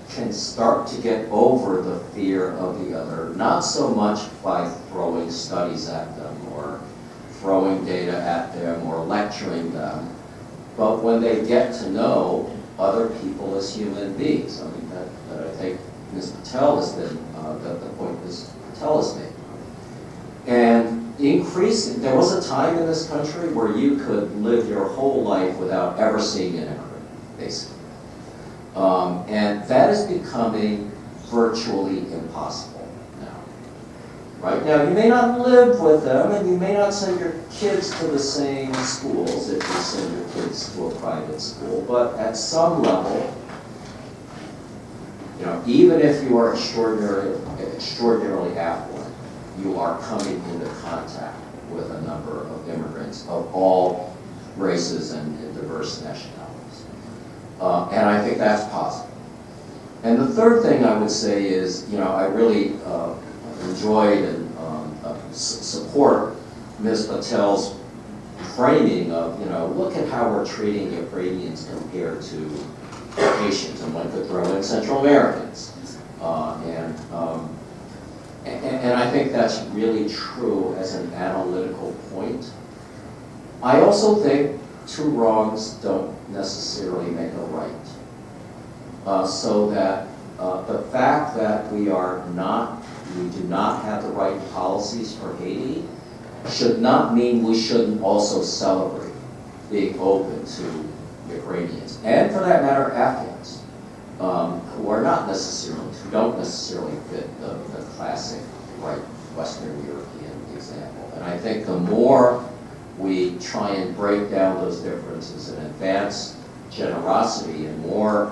can start to get over the fear of the other, not so much by throwing studies at them or throwing data at them or lecturing them, but when they get to know other people as human beings. I mean, that I think Ms. Patel has been, the point Ms. Patel has made. And there was a time in this country where you could live your whole life without ever seeing an immigrant, basically. And that is becoming virtually impossible now, right? Now, you may not live with them, and you may not send your kids to the same schools if you send your kids to a private school, but at some level, you know, even if you are extraordinarily affluent, you are coming into contact with a number of immigrants of all races and diverse nationalities. And I think that's positive. And the third thing I would say is, you know, I really enjoyed and support Ms. Patel's framing of, you know, look at how we're treating Ukrainians compared to Haitians, and one could throw in Central Americans. And I think that's really true as an analytical point. I also think two wrongs don't necessarily make a right. So that the fact that we do not have the right policies for Haiti should not mean we shouldn't also celebrate being open to Ukrainians, and for that matter, Afghans, who don't necessarily fit the classic right Western European example. And I think the more we try and break down those differences and advance generosity and more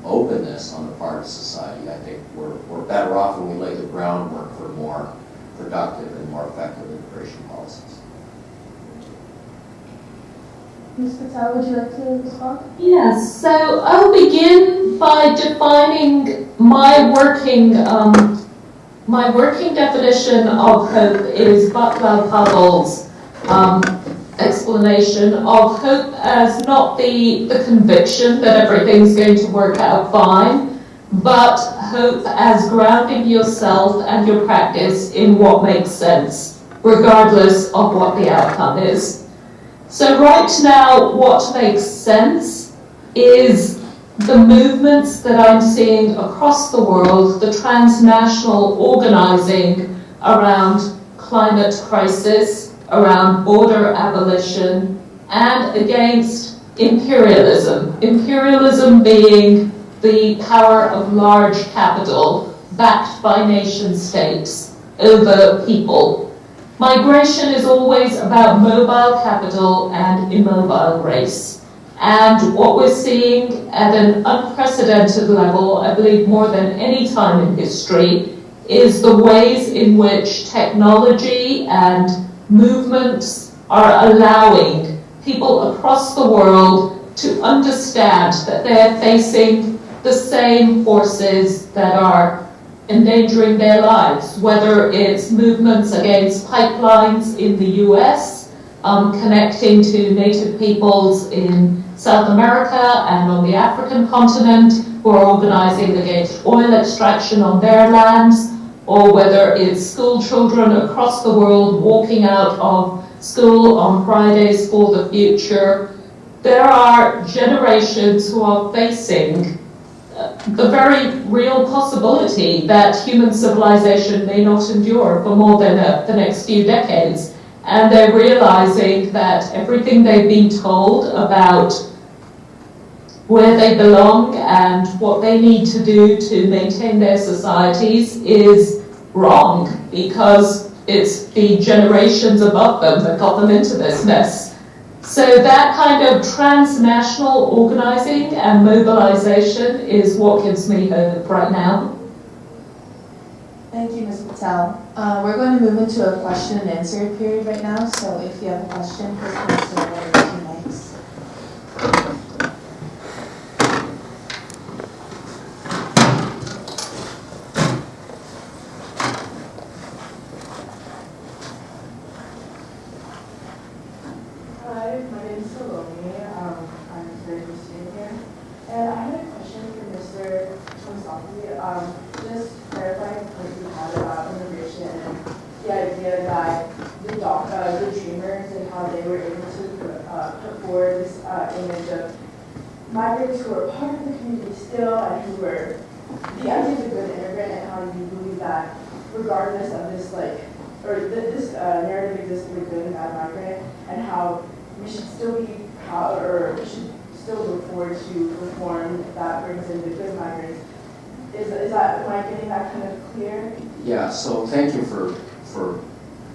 openness on the part of society, I think we're better off when we lay the groundwork for more productive and more effective immigration policies. Ms. Patel, would you like to respond? Yes, so I'll begin by defining my working definition of hope is Václav Havel's explanation of hope as not the conviction that everything's going to work out fine, but hope as grounding yourself and your practice in what makes sense, regardless of what the outcome is. So right now, what makes sense is the movements that I'm seeing across the world, the transnational organizing around climate crisis, around border abolition, and against imperialism. Imperialism being the power of large capital backed by nation states over people. Migration is always about mobile capital and immobile race. And what we're seeing at an unprecedented level, I believe more than any time in history, is the ways in which technology and movements are allowing people across the world to understand that they're facing the same forces that are endangering their lives, whether it's movements against pipelines in the US, connecting to native peoples in South America and on the African continent who are organizing against oil extraction on their lands, or whether it's school children across the world walking out of school on Fridays for the future. There are generations who are facing the very real possibility that human civilization may not endure for more than the next few decades. And they're realizing that everything they've been told about where they belong and what they need to do to maintain their societies is wrong, because it's the generations above them that got them into this mess. So that kind of transnational organizing and mobilization is what gives me hope right now. Thank you, Ms. Patel. We're going to move into a question and answer period right now, so if you have a question, please answer one of the 2 mics. Hi, my name is Salome. I'm a third year student here. And I had a question for Mr. Chomsky. Just clarifying the point you had about immigration and the idea that the dreamers and how they were able to put forward this image of migrants who are part of the community still and who were the idea of a good immigrant, and how you believe that regardless of this this narrative exists of a good and bad migrant, and how we should still be proud, or we should still look forward to reform that brings in the good migrants. Is that, am I getting that kind of clear? Yeah, so thank you for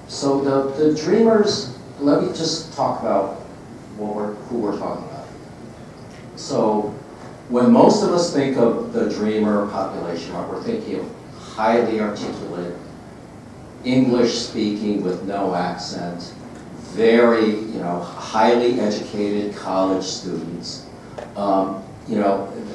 So the dreamers, let me just talk about who we're talking about. So when most of us think of the dreamer population, we're thinking of highly articulate, English-speaking with no accent, very, highly educated college students.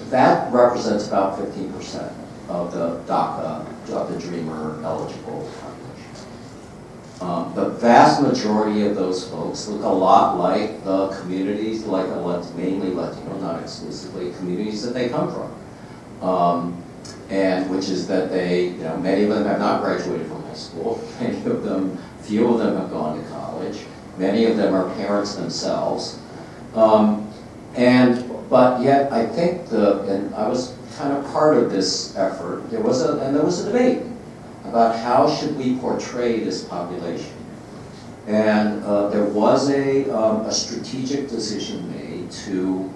That represents about 15% of the DACA, of the dreamer eligible population. The vast majority of those folks look a lot like the communities, mainly Latino, not exclusively, communities that they come from. And which is that they, many of them have not graduated from high school. Few of them have gone to college. Many of them are parents themselves. But yet I think and I was kind of part of this effort, there was a debate about how should we portray this population. And there was a strategic decision made to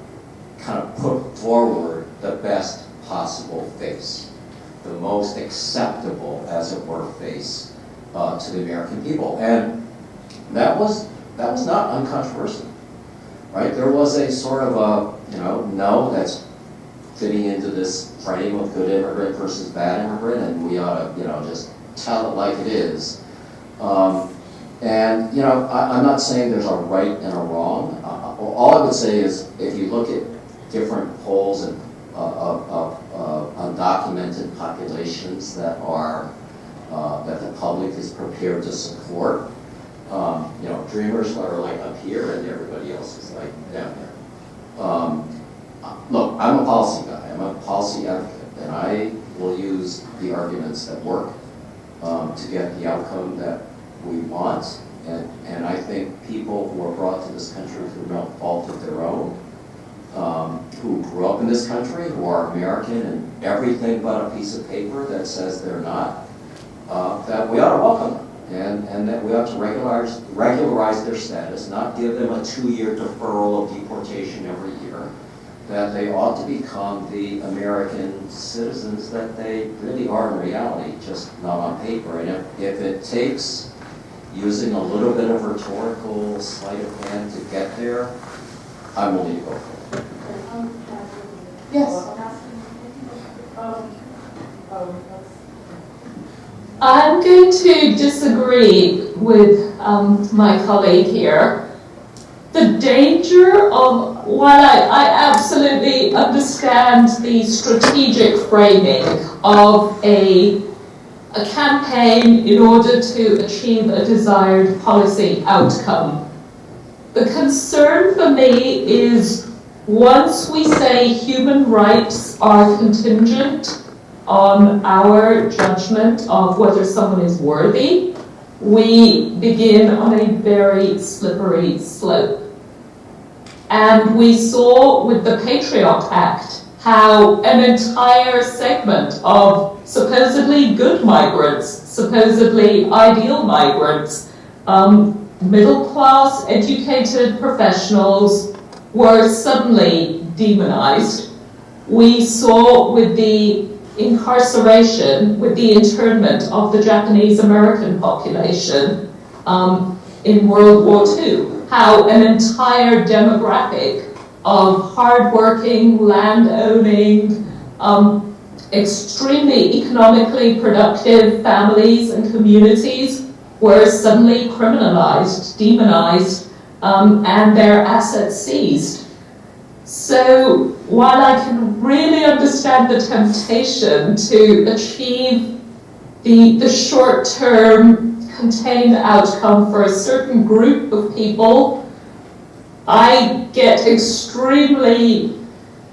kind of put forward the best possible face, the most acceptable, as it were, face to the American people. And that was not uncontroversial, right? There was a sort of a, no, that's fitting into this frame of good immigrant versus bad immigrant, and we ought to, just tell it like it is. I'm not saying there's a right and a wrong. All I would say is if you look at different polls and of undocumented populations that the public is prepared to support, dreamers are like up here and everybody else is like down there. Look, I'm a policy guy, I'm a policy advocate, and I will use the arguments that work to get the outcome that we want. And I think people who are brought to this country through no fault of their own, who grew up in this country, who are American and everything but a piece of paper that says they're not, that we ought to welcome them, and that we ought to regularize their status, not give them a 2-year deferral of deportation every year, that they ought to become the American citizens that they really are in reality, just not on paper. And if it takes using a little bit of rhetorical sleight of hand to get there, I'm willing to go for it. Yes. I'm going to disagree with my colleague here. The danger of, while I absolutely understand the strategic framing of a campaign in order to achieve a desired policy outcome, the concern for me is once we say human rights are contingent on our judgment of whether someone is worthy, we begin on a very slippery slope. And we saw with the Patriot Act how an entire segment of supposedly good migrants, supposedly ideal migrants, middle-class, educated professionals were suddenly demonized. We saw with the incarceration, with the internment of the Japanese American population in World War II, how an entire demographic of hardworking, land-owning, extremely economically productive families and communities were suddenly criminalized, demonized, and their assets seized. So while I can really understand the temptation to achieve the short-term contained outcome for a certain group of people, I get extremely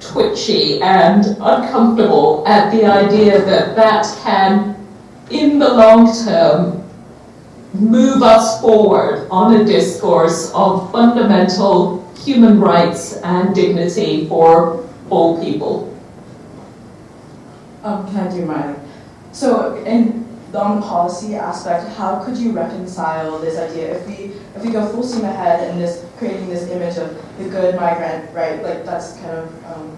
twitchy and uncomfortable at the idea that that can, in the long term, move us forward on a discourse of fundamental human rights and dignity for all people. Can I do mine? So on the policy aspect, how could you reconcile this idea if we go full steam ahead and creating this image of the good migrant, right? Like that's kind of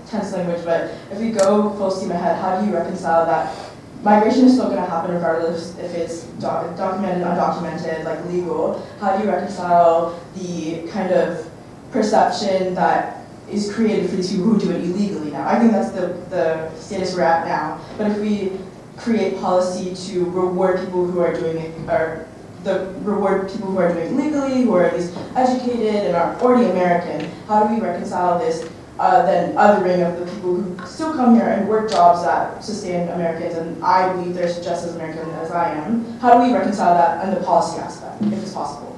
tense language, but if we go full steam ahead, how do you reconcile that migration is still going to happen regardless if it's documented, undocumented, like legal. How do you reconcile the kind of perception that is created for these people who do it illegally now? I think that's the status we're at now. But if we create policy to reward people who are doing it, or reward people who are doing it legally, who are at least educated and are already American, how do we reconcile this then othering of the people who still come here and work jobs that sustain Americans, and I believe they're just as American as I am. How do we reconcile that in the policy aspect, if it's possible?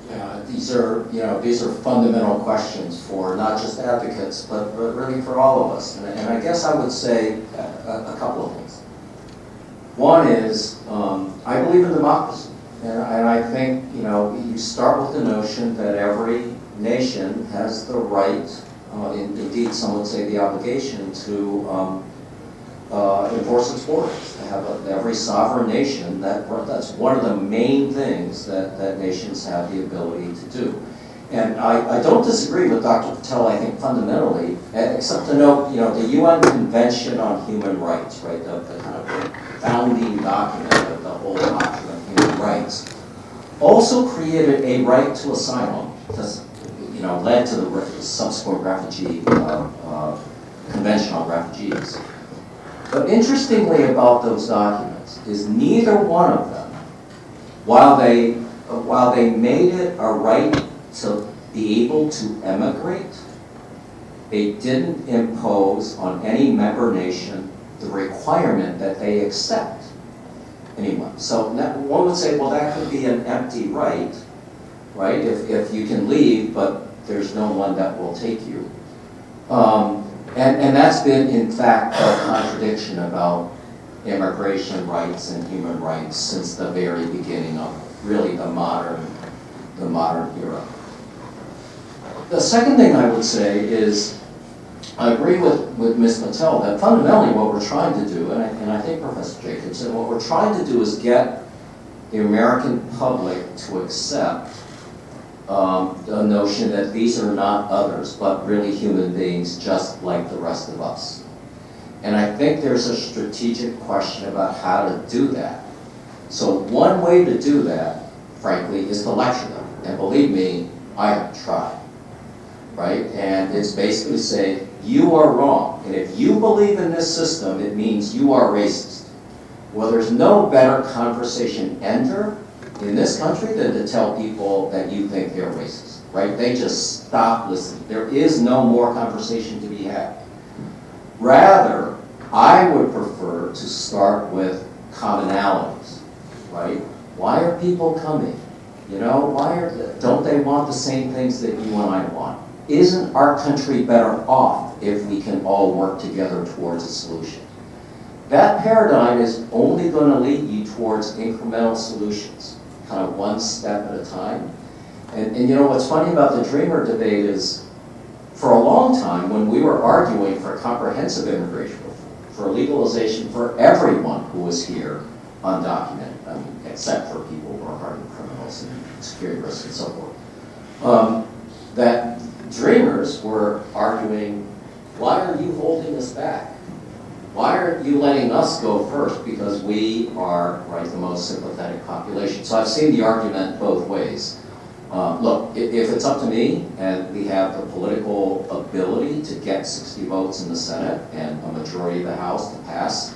Yeah, these are fundamental questions for not just advocates, but really for all of us. And I guess I would say a couple of things. One is, I believe in democracy. And I think, you start with the notion that every nation has the right, indeed some would say the obligation, to enforce its borders. To have every sovereign nation, that's one of the main things that nations have the ability to do. And I don't disagree with Dr. Patel, I think, fundamentally, except to note, the UN Convention on Human Rights, right, the kind of founding document of the whole doctrine of human rights, also created a right to asylum, led to the subsequent refugee convention on refugees. But interestingly about those documents is neither one of them, while they made it a right to be able to emigrate, they didn't impose on any member nation the requirement that they accept anyone. So one would say, well, that could be an empty right, if you can leave, but there's no one that will take you. And that's been, in fact, a contradiction about immigration rights and human rights since the very beginning of really the modern era. The second thing I would say is, I agree with Ms. Patel that fundamentally what we're trying to do, and I think Professor Jacobson, what we're trying to do is get the American public to accept the notion that these are not others, but really human beings just like the rest of us. And I think there's a strategic question about how to do that. So one way to do that, frankly, is to lecture them. And believe me, I have tried. Right? And it's basically saying, you are wrong. And if you believe in this system, it means you are racist. Well, there's no better conversation ender in this country than to tell people that you think they're racist. Right? They just stop listening. There is no more conversation to be had. Rather, I would prefer to start with commonalities. Right? Why are people coming? Don't they want the same things that you and I want? Isn't our country better off if we can all work together towards a solution? That paradigm is only going to lead you towards incremental solutions, kind of one step at a time. And what's funny about the Dreamer debate is, for a long time, when we were arguing for comprehensive immigration reform, for legalization for everyone who was here undocumented, except for people who are hardened criminals and security risks and so forth, that Dreamers were arguing, why are you holding us back? Why aren't you letting us go first? Because we are, the most sympathetic population. So I've seen the argument both ways. Look, if it's up to me and we have the political ability to get 60 votes in the Senate and a majority of the House to pass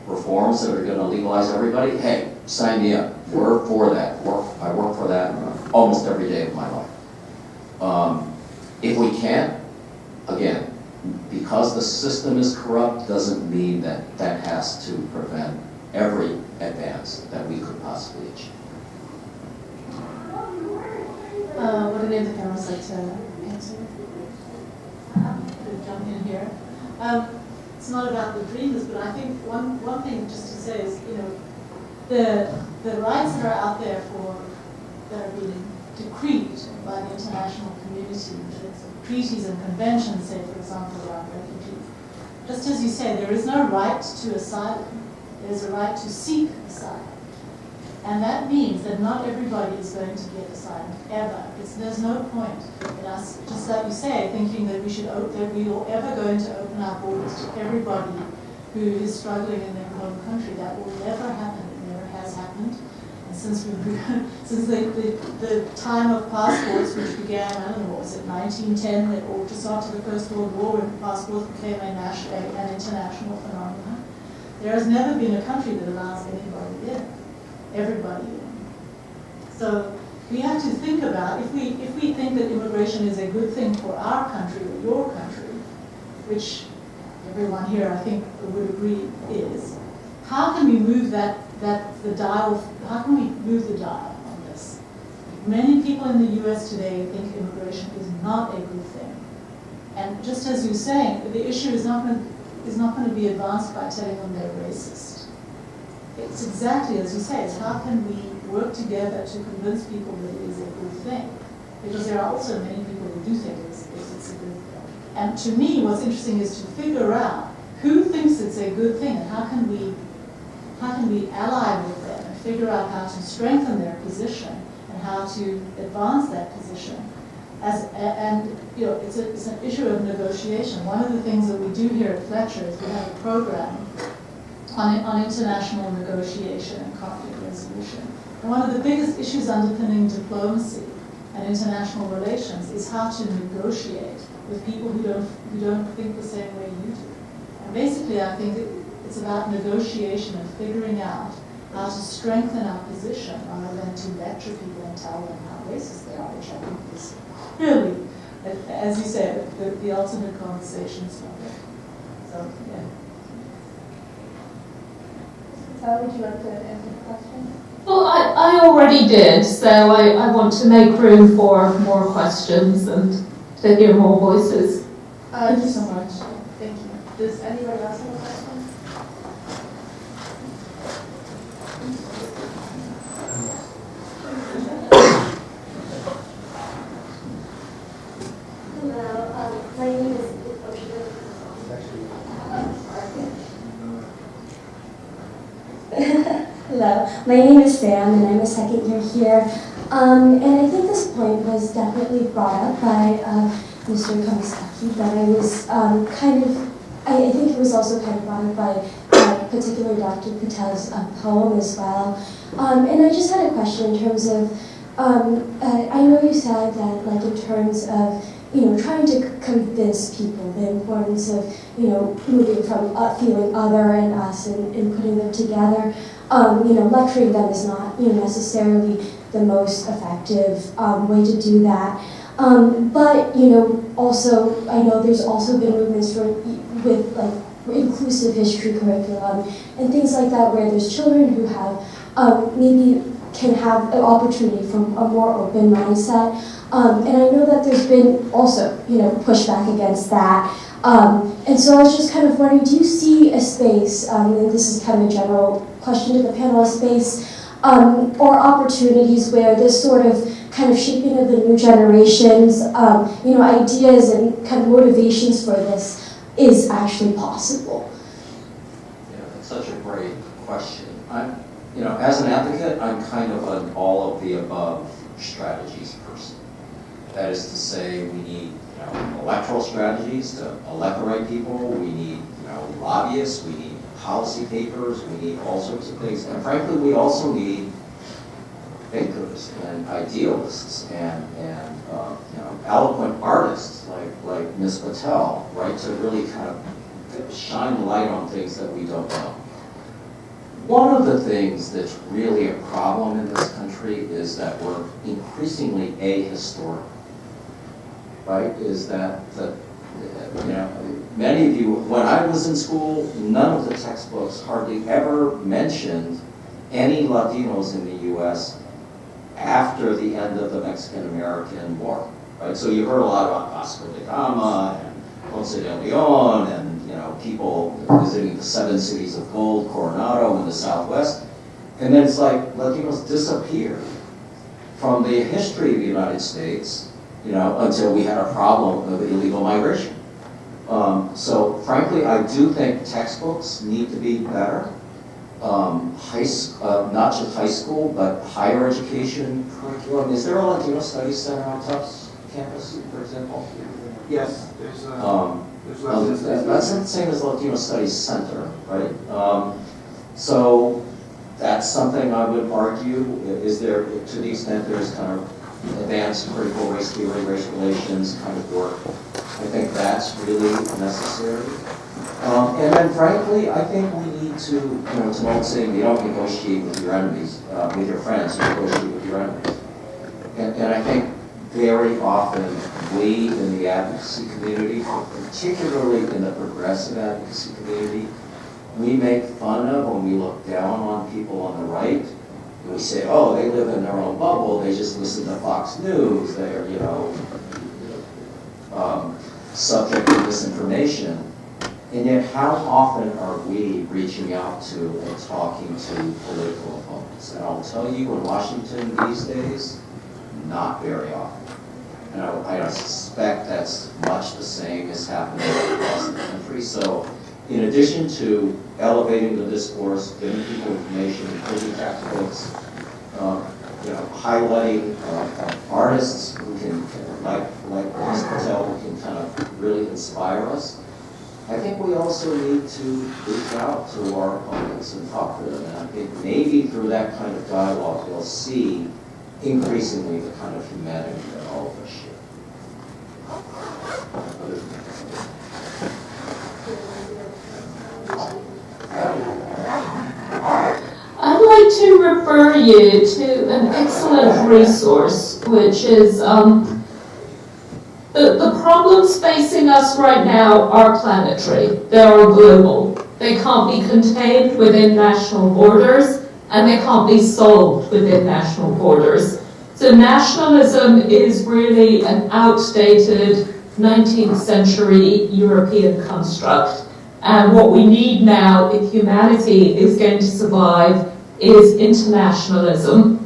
reforms that are going to legalize everybody, hey, sign me up. We're for that. I work for that almost every day of my life. If we can't, again, because the system is corrupt doesn't mean that that has to prevent every advance that we could possibly achieve. Would any of the panelists like to answer? Jump in here. It's not about the dreamers, but I think one thing just to say is, the rights that are out there that are being decreed by the international community, treaties and conventions, say for example around refugees. Just as you say, there is no right to asylum. There is a right to seek asylum. And that means that not everybody is going to get asylum, ever. There's no point in us, just like you say, thinking that we are ever going to open our borders to everybody who is struggling in their home country. That will never happen. It never has happened. And since the time of passports, which began, I don't know, what was it, 1910, or just after the First World War, when passports became an international phenomenon, there has never been a country that allows anybody in, everybody in. So we have to think about, if we think that immigration is a good thing for our country or your country, which everyone here I think would agree is, how can we move the dial on this? Many people in the US today think immigration is not a good thing. And just as you're saying, the issue is not going to be advanced by telling them they're racist. It's exactly as you say, it's how can we work together to convince people that it is a good thing? Because there are also many people who do think it's a good thing. And to me, what's interesting is to figure out who thinks it's a good thing and how can we ally with them and figure out how to strengthen their position and how to advance that position. And you know, it's an issue of negotiation. One of the things that we do here at Fletcher is we have a program on international negotiation and conflict resolution. And one of the biggest issues underpinning diplomacy and international relations is how to negotiate with people who don't think the same way you do. And basically, I think it's about negotiation and figuring out how to strengthen our position rather than to lecture people and tell them how racist they are, which I think is really, as you said, the ultimate conversation starter. So, yeah. Sally, would you like to answer the question? Well, I already did, so I want to make room for more questions and to hear more voices. Thank you so much. Thank you. Does anybody else have a question? Hello, my name is Hello, my name is Sam and I'm a second year here. And I think this point was definitely brought up by Mr. Kamasaki, but I was I think it was also kind of brought up by particularly Dr. Patel's poem as well. And I just had a question in terms of, I know you said that like in terms of, trying to convince people the importance of, moving from feeling other and us and putting them together. Lecturing them is not, necessarily the most effective way to do that. But, also, I know there's also been movements with like inclusive history curriculum and things like that where there's children who have maybe can have an opportunity from a more open mindset. And I know that there's been also, pushback against that. And so I was just kind of wondering, do you see a space, and this is kind of a general question to the panel, a space or opportunities where this sort of kind of shaping of the new generations, ideas and kind of motivations for this is actually possible? Yeah, that's such a great question. As an advocate, I'm kind of an all of the above strategies person. That is to say, we need electoral strategies to elect the right people. We need lobbyists. We need policy papers. We need all sorts of things. And frankly, we also need thinkers and idealists and eloquent artists like Ms. Patel, right, to really kind of shine the light on things that we don't know. One of the things that's really a problem in this country is that we're increasingly ahistorical, right? Is that many of you, when I was in school, none of the textbooks hardly ever mentioned any Latinos in the U.S. after the end of the Mexican-American War, right? So you heard a lot about Vasco da Gama and Ponce de Leon and people visiting the 7 cities of gold, Coronado in the Southwest, and then it's like Latinos disappeared from the history of the United States, until we had a problem of illegal migration. So frankly, I do think textbooks need to be better. Not just high school, but higher education curriculum. Is there a Latino Studies Center on Tufts campus, for example? Yes, there's That's not the same as Latino Studies Center, right? So that's something I would argue, is there, to the extent there's kind of advanced critical race theory, race relations kind of work, I think that's really necessary. And then frankly, I think we need to, it's an old saying, you don't negotiate with your enemies, with your friends, you negotiate with your enemies. And I think very often we in the advocacy community, particularly in the progressive advocacy community, we make fun of when we look down on people on the right. And we say, oh, they live in their own bubble, they just listen to Fox News, they're, subject to misinformation. And yet, how often are we reaching out to and talking to political opponents? And I'll tell you, in Washington these days, not very often. And I suspect that's much the same as happening across the country. So, in addition to elevating the discourse, giving people information, including textbooks, highlighting artists who can, like Ms. Patel, who can kind of really inspire us, I think we also need to reach out to our opponents and talk to them. And I think maybe through that kind of dialogue, we'll see increasingly the kind of humanity that all of us share. I'd like to refer you to an excellent resource, which is the problems facing us right now are planetary. They are global. They can't be contained within national borders, and they can't be solved within national borders. So nationalism is really an outdated 19th century European construct. And what we need now, if humanity is going to survive, is internationalism.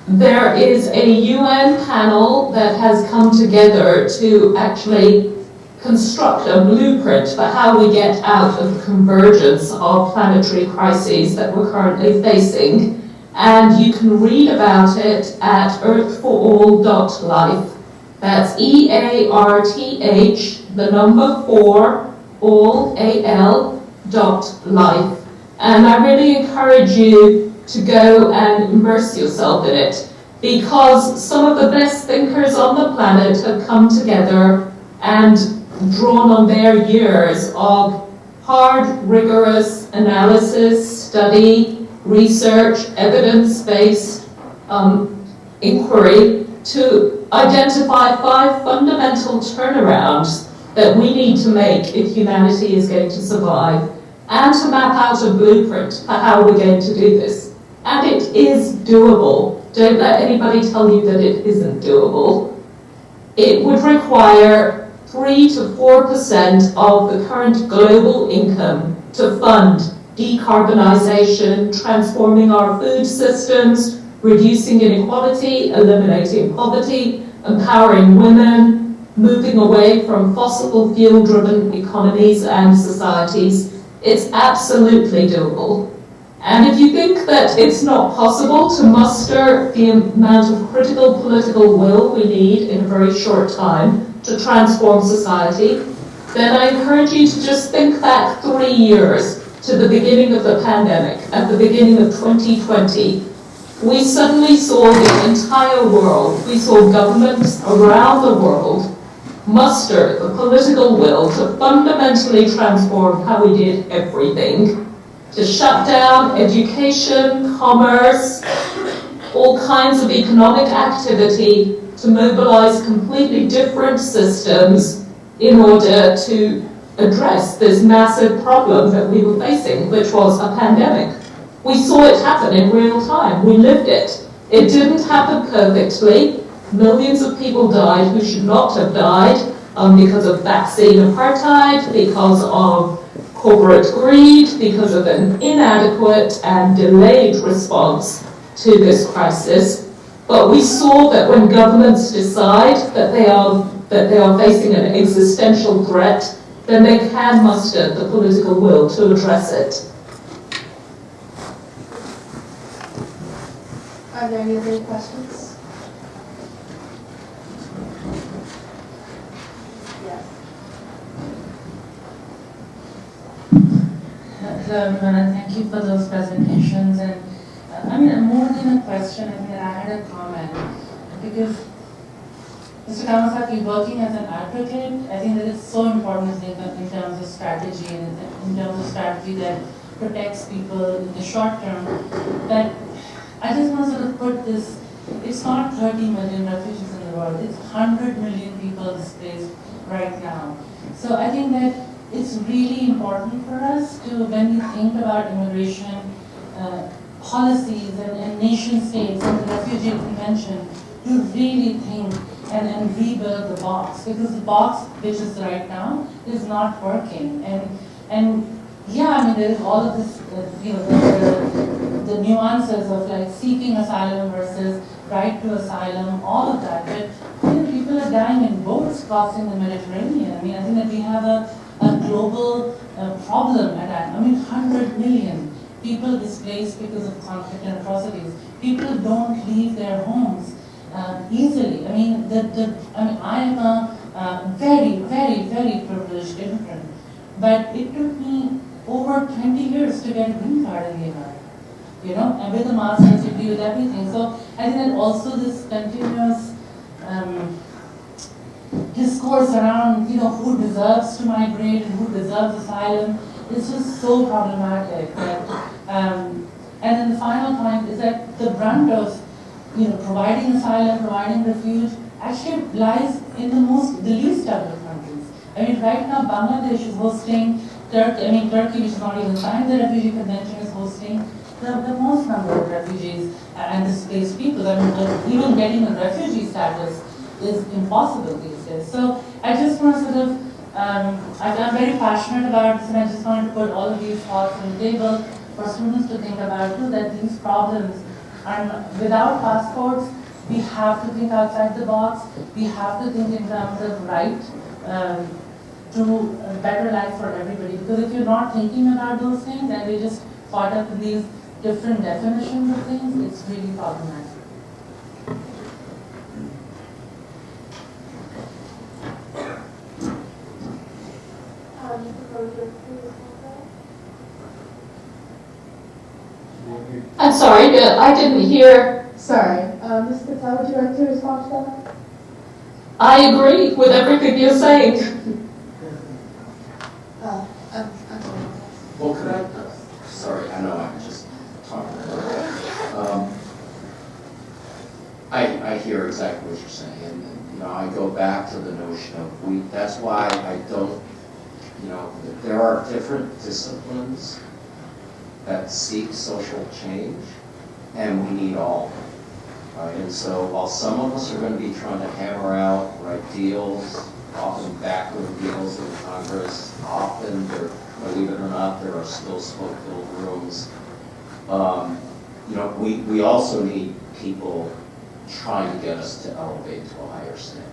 There is a UN panel that has come together to actually construct a blueprint for how we get out of the convergence of planetary crises that we're currently facing. And you can read about it at earthforall.life. That's EARTH, the number 4, all, AL.life. And I really encourage you to go and immerse yourself in it, because some of the best thinkers on the planet have come together and drawn on their years of hard, rigorous analysis, study, research, evidence-based inquiry to identify 5 fundamental turnarounds that we need to make if humanity is going to survive, and to map out a blueprint for how we're going to do this. And it is doable. Don't let anybody tell you that it isn't doable. It would require 3 to 4% of the current global income to fund decarbonization, transforming our food systems, reducing inequality, eliminating poverty, empowering women, moving away from fossil fuel-driven economies and societies. It's absolutely doable. And if you think that it's not possible to muster the amount of critical political will we need in a very short time to transform society, then I encourage you to just think back 3 years to the beginning of the pandemic, at the beginning of 2020. We suddenly saw the entire world, we saw governments around the world muster the political will to fundamentally transform how we did everything, to shut down education, commerce, all kinds of economic activity, to mobilize completely different systems in order to address this massive problem that we were facing, which was a pandemic. We saw it happen in real time. We lived it. It didn't happen perfectly. Millions of people died who should not have died because of vaccine apartheid, because of corporate greed, because of an inadequate and delayed response to this crisis. But we saw that when governments decide that they are facing an existential threat, then they can muster the political will to address it. Are there any other questions? Yes. Hello everyone, and thank you for those presentations. And more than a question, I had a comment. Because Mr. Kamasaki, working as an advocate, I think that it's so important in terms of strategy and in terms of strategy that protects people in the short term. But I just want to sort of put this, it's not 30 million refugees in the world, it's 100 million people displaced right now. So I think that it's really important for us to, when we think about immigration policies and nation states and the refugee convention, to really think and rebuild the box, because the box which is right now is not working. And yeah, there is all of this, the nuances of like seeking asylum versus right to asylum, all of that. But people are dying in boats crossing the Mediterranean. I think that we have a global problem at that. 100 million people displaced because of conflict and atrocities. People don't leave their homes easily. I am a very, very, very privileged immigrant, but it took me over 20 years to get a green card in the America. And with a master's degree, with everything. So I think that also this continuous discourse around, who deserves to migrate and who deserves asylum is just so problematic. And then the final point is that the brunt of, providing asylum, providing refuge, actually lies in the least developed countries. Right now Bangladesh is hosting Turkey, which is not even signed the refugee convention, is hosting the most number of refugees and displaced people. Even getting a refugee status is impossible these days. So I just want to sort of, I'm very passionate about this, and I just wanted to put all of these thoughts on the table for students to think about too, that these problems are, without passports, we have to think outside the box. We have to think in terms of right to a better life for everybody. Because if you're not thinking about those things and we're just caught up in these different definitions of things, it's really problematic. I'm sorry, I didn't hear. Sorry, Ms. Patel, would you like to respond to that? I agree with everything you're saying. Well, could I, sorry, I know I'm just talking. I hear exactly what you're saying, and I go back to the notion of that's why I don't, there are different disciplines that seek social change, and we need all. Right? And so while some of us are going to be trying to hammer out deals, often backroom deals in Congress, often, believe it or not, there are still smoke-filled rooms. We also need people trying to get us to elevate to a higher standard.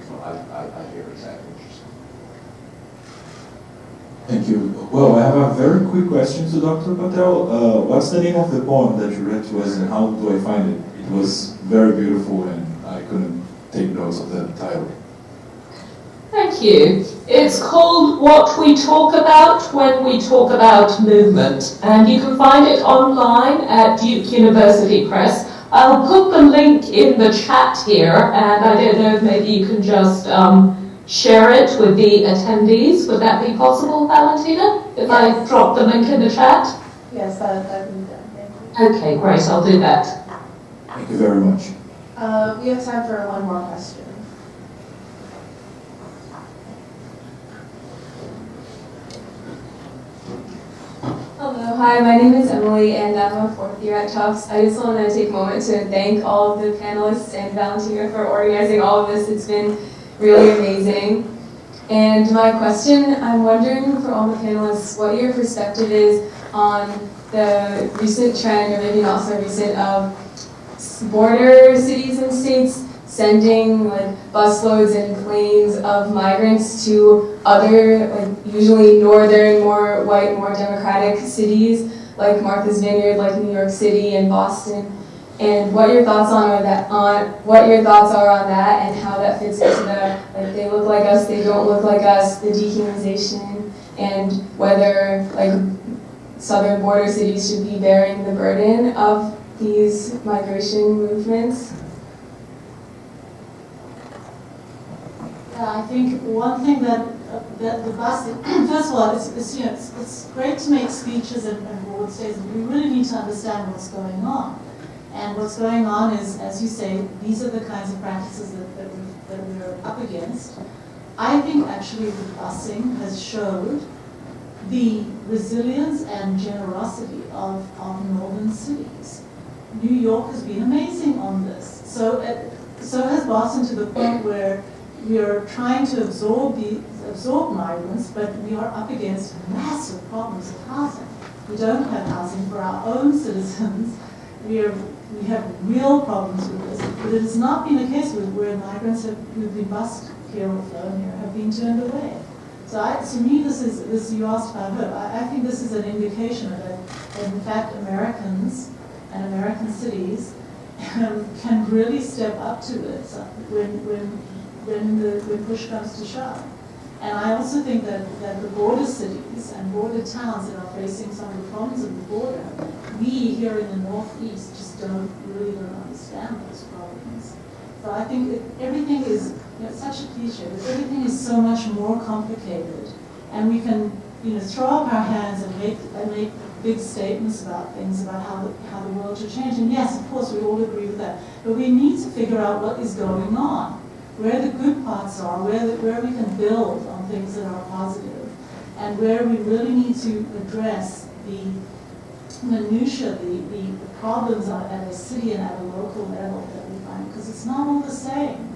So I hear exactly what you're saying. Thank you. Well, I have a very quick question to Dr. Patel. What's the name of the poem that you read to us, and how do I find it? It was very beautiful, and I couldn't take notes of the title. Thank you. It's called What We Talk About When We Talk About Movement, and you can find it online at Duke University Press. I'll put the link in the chat here, and I don't know if maybe you can just share it with the attendees. Would that be possible, Valentina? If I drop the link in the chat? Yes, that would be done. Thank you. Okay, great, I'll do that. Thank you very much. We have time for one more question. Hello, hi, my name is Emily and I'm a fourth year at Tufts. I just want to take a moment to thank all of the panelists and Valentina for organizing all of this. It's been really amazing. And my question, I'm wondering for all the panelists what your perspective is on the recent trend, or maybe not so recent, of border cities and states sending busloads and planes of migrants to other, usually northern, more white, more democratic cities like Martha's Vineyard, like New York City and Boston, and what your thoughts are on that, and how that fits into the they look like us, they don't look like us, the dehumanization, and whether like southern border cities should be bearing the burden of these migration movements? Yeah, I think one thing that the busing, first of all, it's great to make speeches and board statements. We really need to understand what's going on. And what's going on is, as you say, these are the kinds of practices that we're up against. I think actually the busing has showed the resilience and generosity of northern cities. New York has been amazing on this. So has Boston, to the point where we are trying to absorb migrants, but we are up against massive problems of housing. We don't have housing for our own citizens. We have real problems with this. But it has not been a case where migrants who've been bussed here or flown here have been turned away. So to me, this you asked about hope. I think this is an indication of it. And in fact, Americans and American cities can really step up to it when push comes to shove. And I also think that the border cities and border towns that are facing some of the problems of the border, we here in the Northeast just really don't understand those problems. So I think everything is, it's such a cliche, but everything is so much more complicated. And we can, throw up our hands and make big statements about things, about how the world should change. And yes, of course, we all agree with that. But we need to figure out what is going on, where the good parts are, where we can build on things that are positive, and where we really need to address the minutiae, the problems at a city and at a local level that we find, because it's not all the same.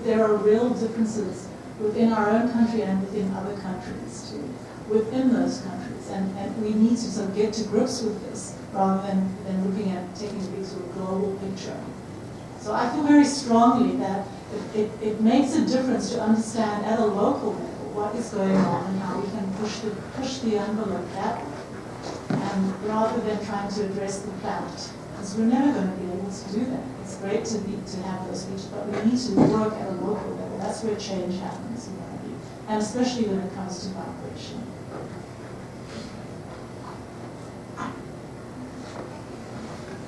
There are real differences within our own country and within other countries too, within those countries, and we need to sort of get to grips with this rather than looking at taking a big sort of global picture. So I feel very strongly that it makes a difference to understand at a local level what is going on and how we can push the envelope that way, and rather than trying to address the fact, because we're never going to be able to do that. It's great to have those speeches, but we need to work at a local level. That's where change happens, in my view, and especially when it comes to migration.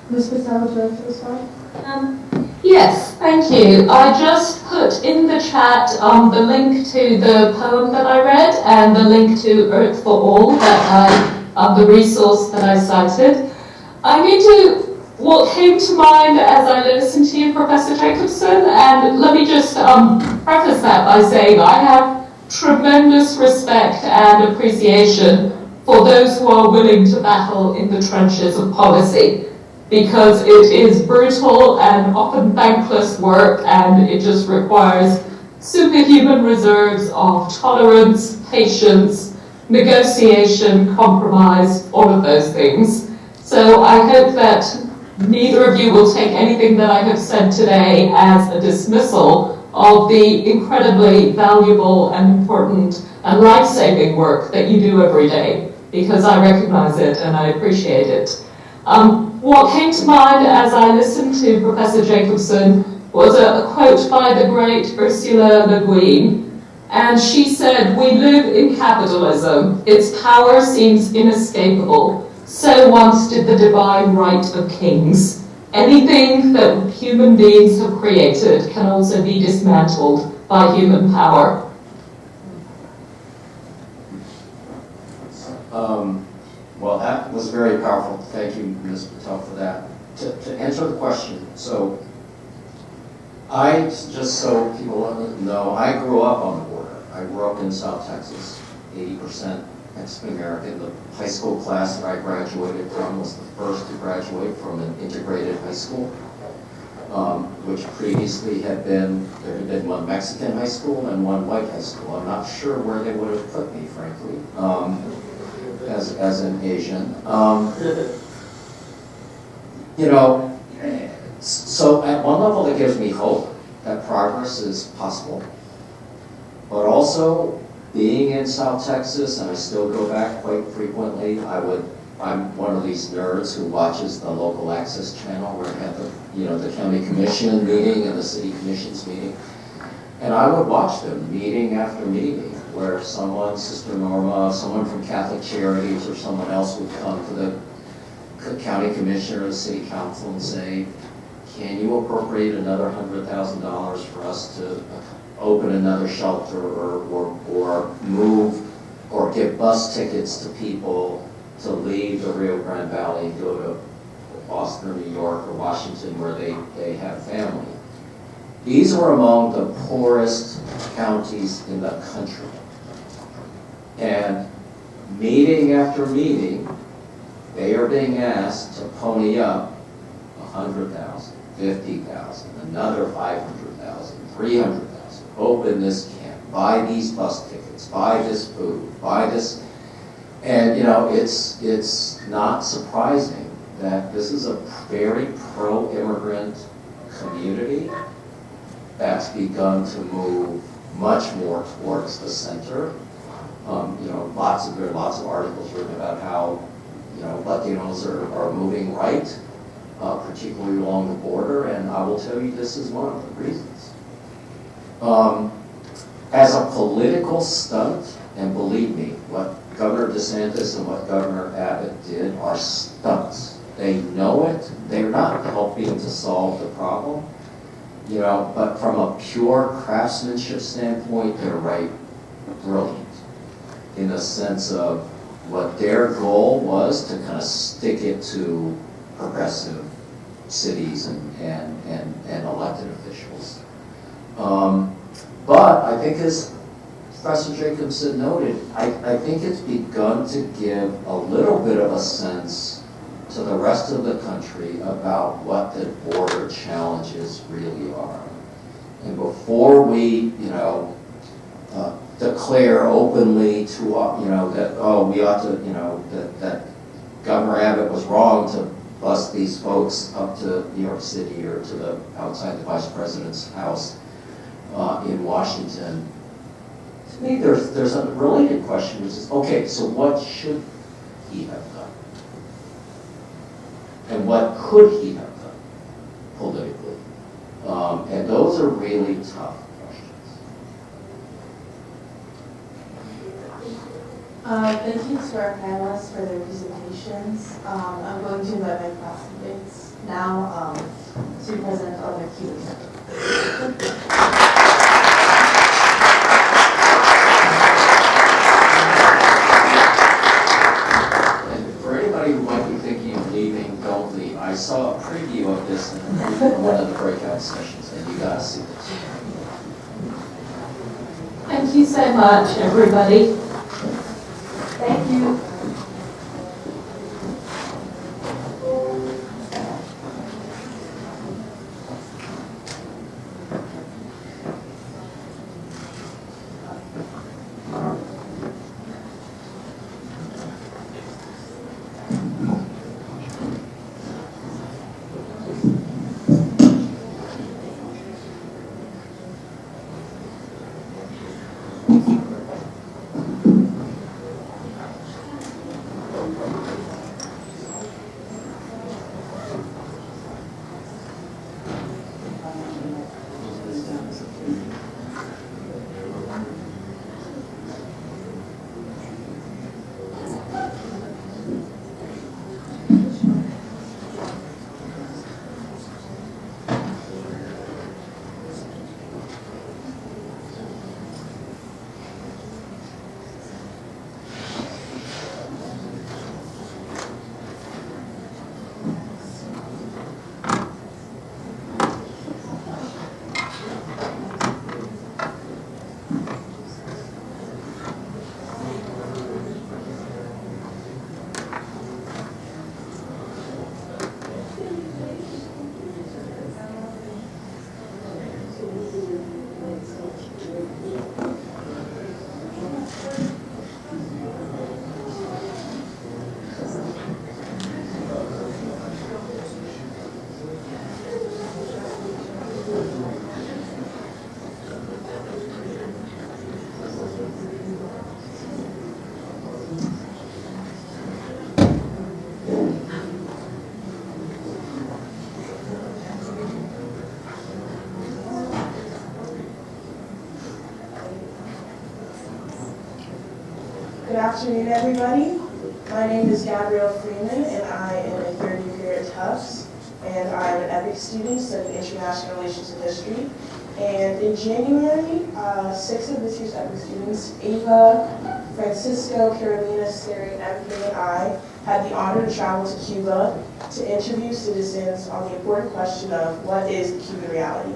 Ms. Patel, would you like to respond? Yes, thank you. I just put in the chat the link to the poem that I read and the link to Earth for All, the resource that I cited. I'm going to, what came to mind as I listened to you, Professor Jacobson, and let me just preface that by saying I have tremendous respect and appreciation for those who are willing to battle in the trenches of policy, because it is brutal and often thankless work, and it just requires superhuman reserves of tolerance, patience, negotiation, compromise, all of those things. So I hope that neither of you will take anything that I have said today as a dismissal of the incredibly valuable and important and life-saving work that you do every day, because I recognize it and I appreciate it. What came to mind as I listened to Professor Jacobson was a quote by the great Ursula Le Guin, and she said, "We live in capitalism. Its power seems inescapable. So once did the divine right of kings. Anything that human beings have created can also be dismantled by human power." Well, that was very powerful. Thank you, Ms. Patel, for that. To answer the question, so just so people know, I grew up on the border. I grew up in South Texas, 80% Mexican American. The high school class that I graduated from was the first to graduate from an integrated high school, which previously there had been one Mexican high school and one white high school. I'm not sure where they would have put me, frankly. As an Asian. So at one level that gives me hope that progress is possible, but also being in South Texas, and I still go back quite frequently, I'm one of these nerds who watches the local access channel where they have the county commission meeting and the city commission's meeting, and I would watch them meeting after meeting. where someone, Sister Norma, someone from Catholic Charities or someone else would come to the county commissioner or the city council and say, can you appropriate another $100,000 for us to open another shelter or move or give bus tickets to people to leave the Rio Grande Valley and go to Boston or New York or Washington where they have family. These were among the poorest counties in the country. And meeting after meeting, they are being asked to pony up 100,000, 50,000, another 500,000, 300,000. Open this camp, buy these bus tickets, buy this food, buy this. And you know, it's not surprising that this is a very pro-immigrant community that's begun to move much more towards the center. You know, there are lots of articles written about how, you know, Latinos are moving right, particularly along the border, and I will tell you this is one of the reasons. As a political stunt, and believe me, what Governor DeSantis and what Governor Abbott did are stunts. They know it. They're not helping to solve the problem, you know, but from a pure craftsmanship standpoint, they're right, brilliant, in the sense of what their goal was to kind of stick it to progressive cities and elected officials. But I think, as Professor Jacobson noted, I think it's begun to give a little bit of a sense to the rest of the country about what the border challenges really are. And before we, you know, declare openly to, you know, that, oh, we ought to, you know, that Governor Abbott was wrong to bus these folks up to New York City or to the outside the Vice President's house in Washington. To me, there's a related question, which is, okay, so what should he have done? And what could he have done politically? And those are really tough questions. Thank you to our panelists for their presentations. I'm going to invite my classmates now to present on their keynote. Who might be thinking of leaving, don't leave. I saw a preview of this in one of the breakout sessions, and you gotta see this. Thank you so much, everybody. Thank you. Good afternoon, everybody. My name is Gabrielle Freeman, and I am a third year here at Tufts. And I'm an EPIIC student studying international relations and history. And in January, 6 of this year's EPIIC students, Ava, Francisco, Carolina, Sari, MK, and I had the honor to travel to Cuba to interview citizens on the important question of what is the Cuban reality.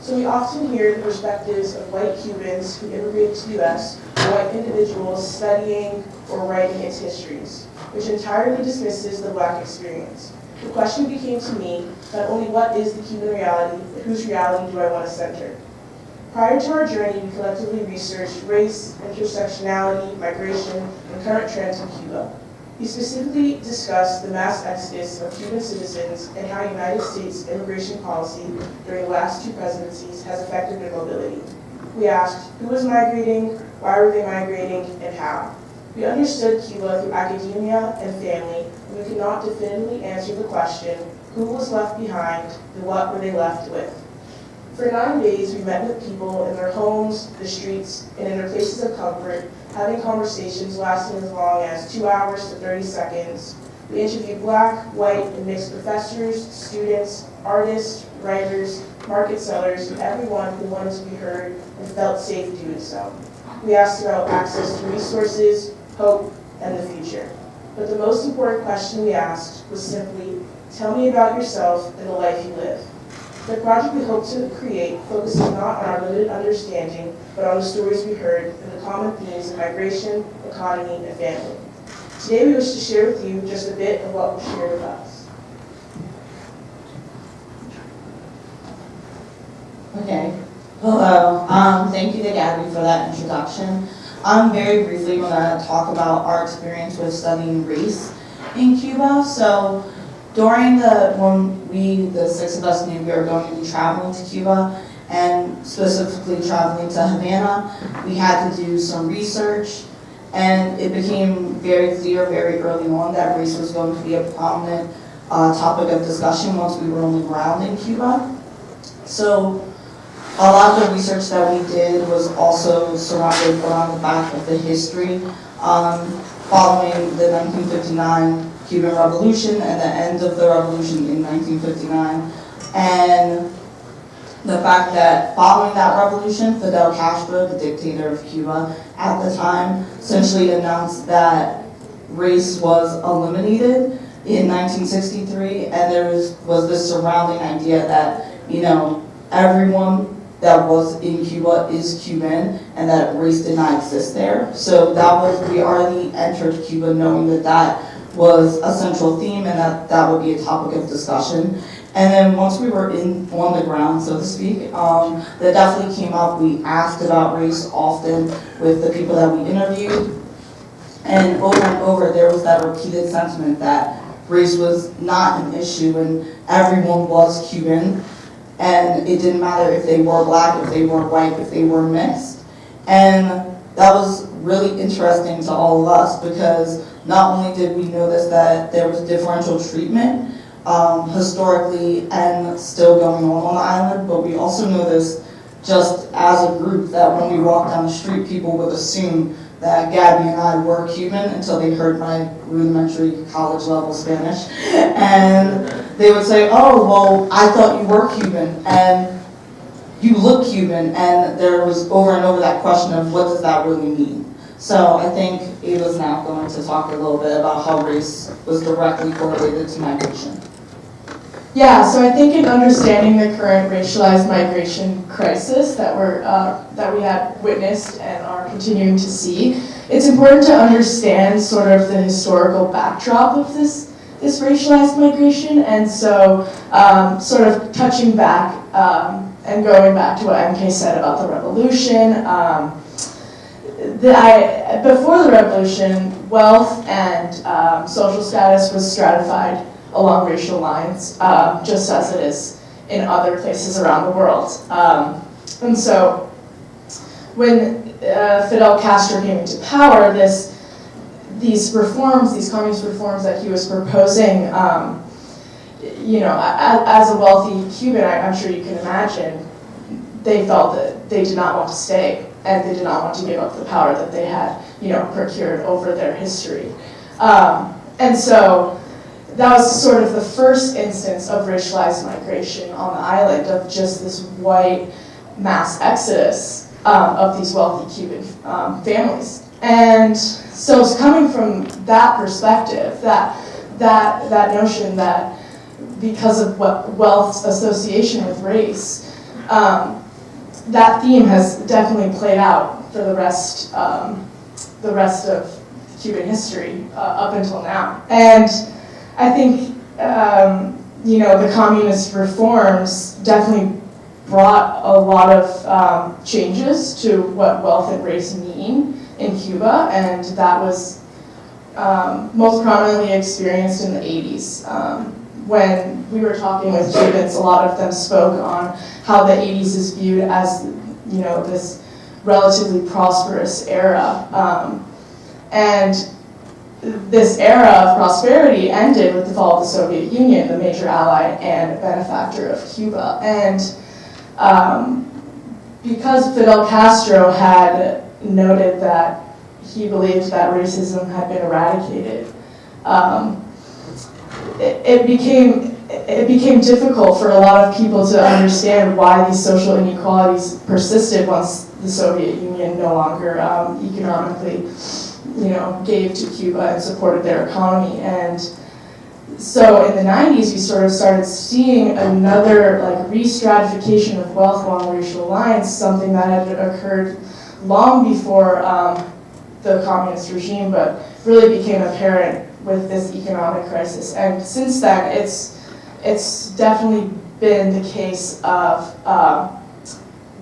So we often hear the perspectives of white Cubans who immigrated to the U.S. or white individuals studying or writing its histories, which entirely dismisses the Black experience. The question became to me not only what is the Cuban reality, but whose reality do I want to center? Prior to our journey, we collectively researched race, intersectionality, migration, and current trends in Cuba. We specifically discussed the mass exodus of Cuban citizens and how United States immigration policy during the last 2 presidencies has affected their mobility. We asked who was migrating, why were they migrating, and how. We understood Cuba through academia and family, and we could not definitively answer the question, who was left behind and what were they left with. For 9 days, we met with people in their homes, the streets, and in their places of comfort, having conversations lasting as long as 2 hours to 30 seconds. We interviewed Black, white, and mixed professors, students, artists, writers, market sellers, and everyone who wanted to be heard and felt safe doing so. We asked about access to resources, hope, and the future. But the most important question we asked was simply, tell me about yourself and the life you live. The project we hope to create focuses not on our limited understanding, but on the stories we heard and the common themes of migration, economy, and family. Today we wish to share with you just a bit of what was shared with us. Okay. Hello. Thank you to Gabby for that introduction. I'm very briefly going to talk about our experience with studying race in Cuba. So during when the 6 of us knew we were going to be traveling to Cuba, and specifically traveling to Havana, we had to do some research, and it became very clear very early on that race was going to be a prominent topic of discussion once we were on the ground in Cuba. So a lot of the research that we did was also surrounded around the back of the history following the 1959 Cuban Revolution and the end of the revolution in 1959. And the fact that following that revolution, Fidel Castro, the dictator of Cuba at the time, essentially announced that race was eliminated in 1963, and there was this surrounding idea that, you know, everyone that was in Cuba is Cuban, and that race did not exist there. So we already entered Cuba knowing that that was a central theme and that would be a topic of discussion. And then once we were on the ground, so to speak, that definitely came up. We asked about race often with the people that we interviewed. And over, there was that repeated sentiment that race was not an issue and everyone was Cuban. And it didn't matter if they were Black, if they were white, if they were mixed. And that was really interesting to all of us because not only did we notice that there was differential treatment historically and still going on the island, but we also noticed just as a group that when we walked down the street, people would assume that Gabby and I were Cuban until they heard my rudimentary college level Spanish. And they would say, oh, well, I thought you were Cuban and you look Cuban. And there was over and over that question of what does that really mean? So I think Ava's now going to talk a little bit about how race was directly correlated to migration. Yeah, so I think in understanding the current racialized migration crisis that we had witnessed and are continuing to see, it's important to understand sort of the historical backdrop of this racialized migration. And so sort of touching back and going back to what MK said about the revolution, before the revolution, wealth and social status was stratified along racial lines, just as it is in other places around the world. And so when Fidel Castro came into power, these reforms, these communist reforms that he was proposing, you know, as a wealthy Cuban, I'm sure you can imagine, they felt that they did not want to stay and they did not want to give up the power that they had, procured over their history. And so that was sort of the first instance of racialized migration on the island, of just this white mass exodus of these wealthy Cuban families. And so it's coming from that perspective, that notion that because of wealth's association with race, that theme has definitely played out for the rest of Cuban history up until now. And I think the communist reforms definitely brought a lot of changes to what wealth and race mean in Cuba, and that was most prominently experienced in the 80s. When we were talking with Cubans, a lot of them spoke on how the 80s is viewed as, this relatively prosperous era. And this era of prosperity ended with the fall of the Soviet Union, the major ally and benefactor of Cuba. And because Fidel Castro had noted that he believed that racism had been eradicated, it became difficult for a lot of people to understand why these social inequalities persisted once the Soviet Union no longer economically, gave to Cuba and supported their economy. And so in the 90s, we sort of started seeing another re-stratification of wealth along racial lines, something that had occurred long before the communist regime, but really became apparent with this economic crisis. And since then, it's definitely been the case of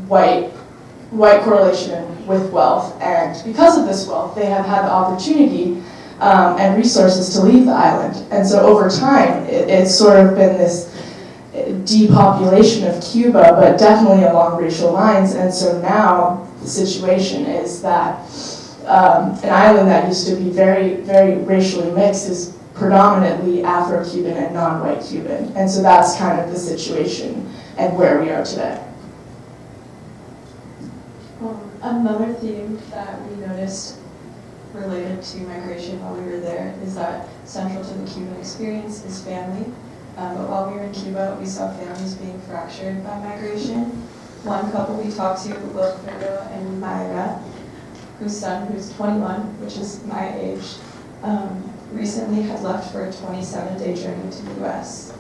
white correlation with wealth. And because of this wealth, they have had the opportunity and resources to leave the island. And so over time, it's sort of been this depopulation of Cuba, but definitely along racial lines. And so now the situation is that an island that used to be very, very racially mixed is predominantly Afro-Cuban and non-white Cuban. And so that's kind of the situation and where we are today. Another theme that we noticed related to migration while we were there is that central to the Cuban experience is family. But while we were in Cuba, we saw families being fractured by migration. One couple we talked to, Wilfredo and Mayra, whose son, who's 21, which is my age, recently had left for a 27-day journey to the US.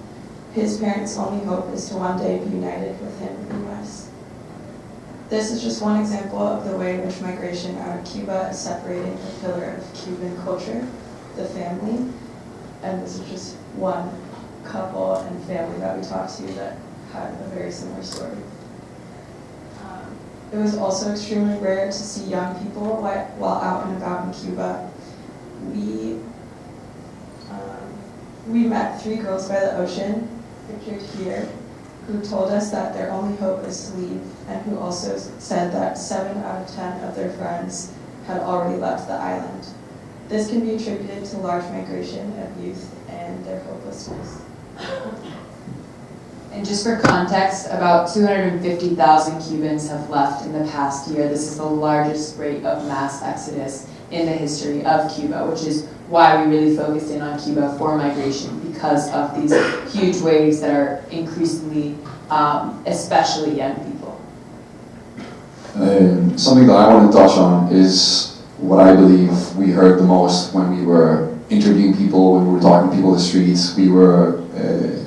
His parents' only hope is to one day be united with him in the US. This is just one example of the way in which migration out of Cuba is separating a pillar of Cuban culture, the family. And this is just one couple and family that we talked to that had a very similar story. It was also extremely rare to see young people while out and about in Cuba. We met 3 girls by the ocean, pictured here, who told us that their only hope is to leave, and who also said that 7 out of 10 of their friends had already left the island. This can be attributed to large migration of youth and their hopelessness. And just for context, about 250,000 Cubans have left in the past year. This is the largest rate of mass exodus in the history of Cuba, which is why we really focused in on Cuba for migration, because of these huge waves that are increasingly, especially young people. Something that I want to touch on is what I believe we heard the most when we were interviewing people, when we were talking to people in the streets. We were,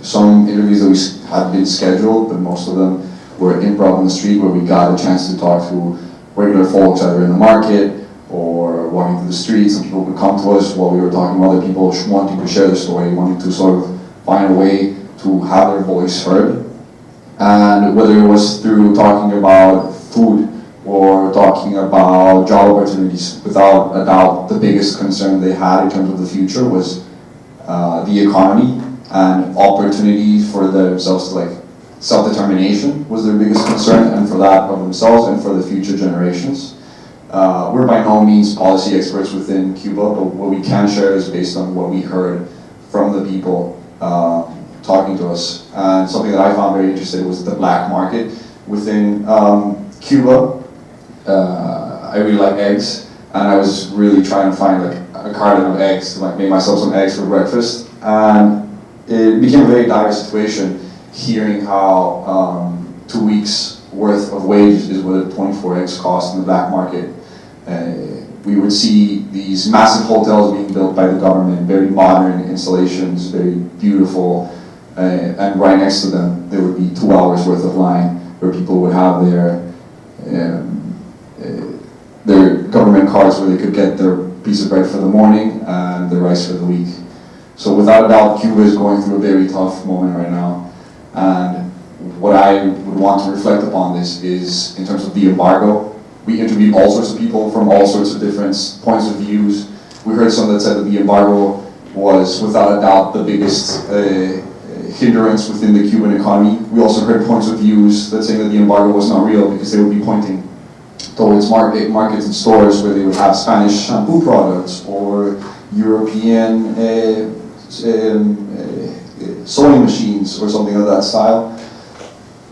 some interviews that we had been scheduled, but most of them were improv on the street, where we got a chance to talk to regular folks either in the market or walking through the streets. Some people would come to us while we were talking to other people wanting to share their story, wanting to sort of find a way to have their voice heard. And whether it was through talking about food or talking about job opportunities, without a doubt, the biggest concern they had in terms of the future was the economy and opportunities for themselves to self-determination was their biggest concern, and for that of themselves and for the future generations. We're by no means policy experts within Cuba, but what we can share is based on what we heard from the people talking to us. And something that I found very interesting was the black market within Cuba. I really like eggs, and I was really trying to find like a carton of eggs to like make myself some eggs for breakfast. And it became a very dire situation, hearing how 2 weeks worth of wages is what 24 eggs cost in the black market. We would see these massive hotels being built by the government, very modern installations, very beautiful, and right next to them there would be 2 hours worth of line where people would have their government cards where they could get their piece of bread for the morning and the rice for the week. So without a doubt, Cuba is going through a very tough moment right now. And what I would want to reflect upon this is in terms of the embargo. We interviewed all sorts of people from all sorts of different points of views. We heard some that said that the embargo was without a doubt the biggest hindrance within the Cuban economy. We also heard points of views that saying that the embargo was not real because they would be pointing towards markets and stores where they would have Spanish shampoo products or European sewing machines or something of that style.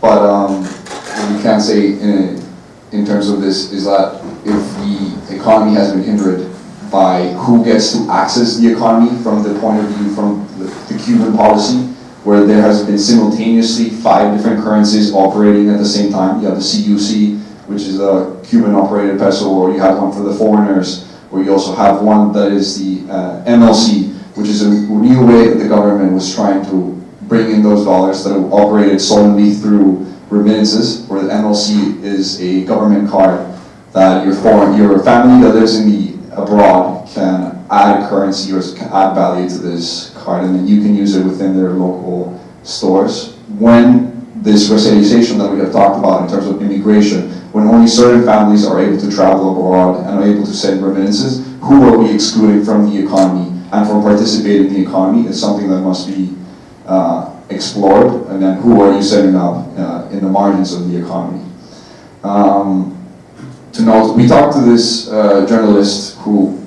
But what we can say in terms of this is that if the economy has been hindered by who gets to access the economy from the point of view from the Cuban policy, where there has been simultaneously 5 different currencies operating at the same time. You have the CUC, which is a Cuban-operated peso, or you have one for the foreigners, or you also have one that is the MLC, which is a new way that the government was trying to bring in those dollars that operated solely through remittances, where the MLC is a government card that your family that lives abroad can add currency or can add value to this card, and then you can use it within their local stores. When this racialization that we have talked about in terms of immigration, when only certain families are able to travel abroad and are able to send remittances, who are we excluding from the economy and from participating in the economy is something that must be explored, and then who are you setting up in the margins of the economy. To note, we talked to this journalist who,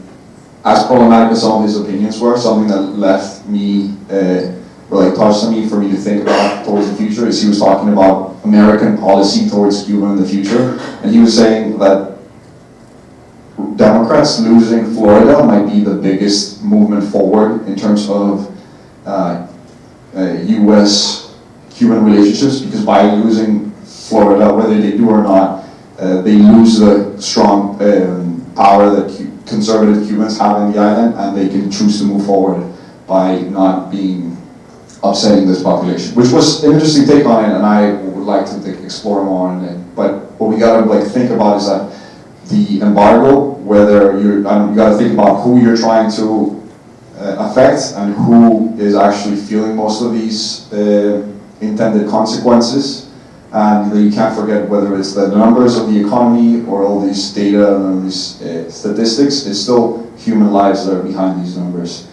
as problematic as some of his opinions were, something that left me, touched on me for me to think about towards the future, is he was talking about American policy towards Cuba in the future, and he was saying that Democrats losing Florida might be the biggest movement forward in terms of U.S.-Cuban relationships, because by losing Florida, whether they do or not, they lose the strong power that conservative Cubans have in the island, and they can choose to move forward by not being upsetting this population, which was an interesting take on it, and I would like to explore more on it. But what we gotta think about is that the embargo, whether you gotta think about who you're trying to affect and who is actually feeling most of these intended consequences. And you can't forget whether it's the numbers of the economy or all these data and all these statistics, it's still human lives that are behind these numbers.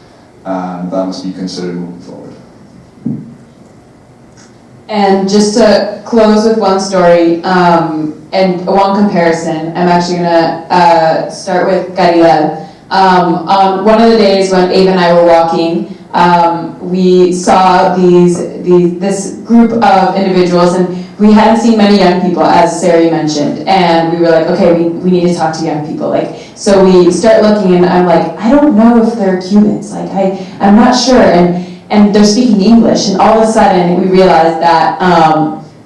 And that must be considered moving forward. And just to close with one story and one comparison, I'm actually gonna start with Caridad. On one of the days when Ava and I were walking, we saw this group of individuals, and we hadn't seen many young people, as Sari mentioned, and we were like, okay, we need to talk to young people. So we start looking, and I'm like, I don't know if they're Cubans. I'm not sure, and they're speaking English, and all of a sudden we realized that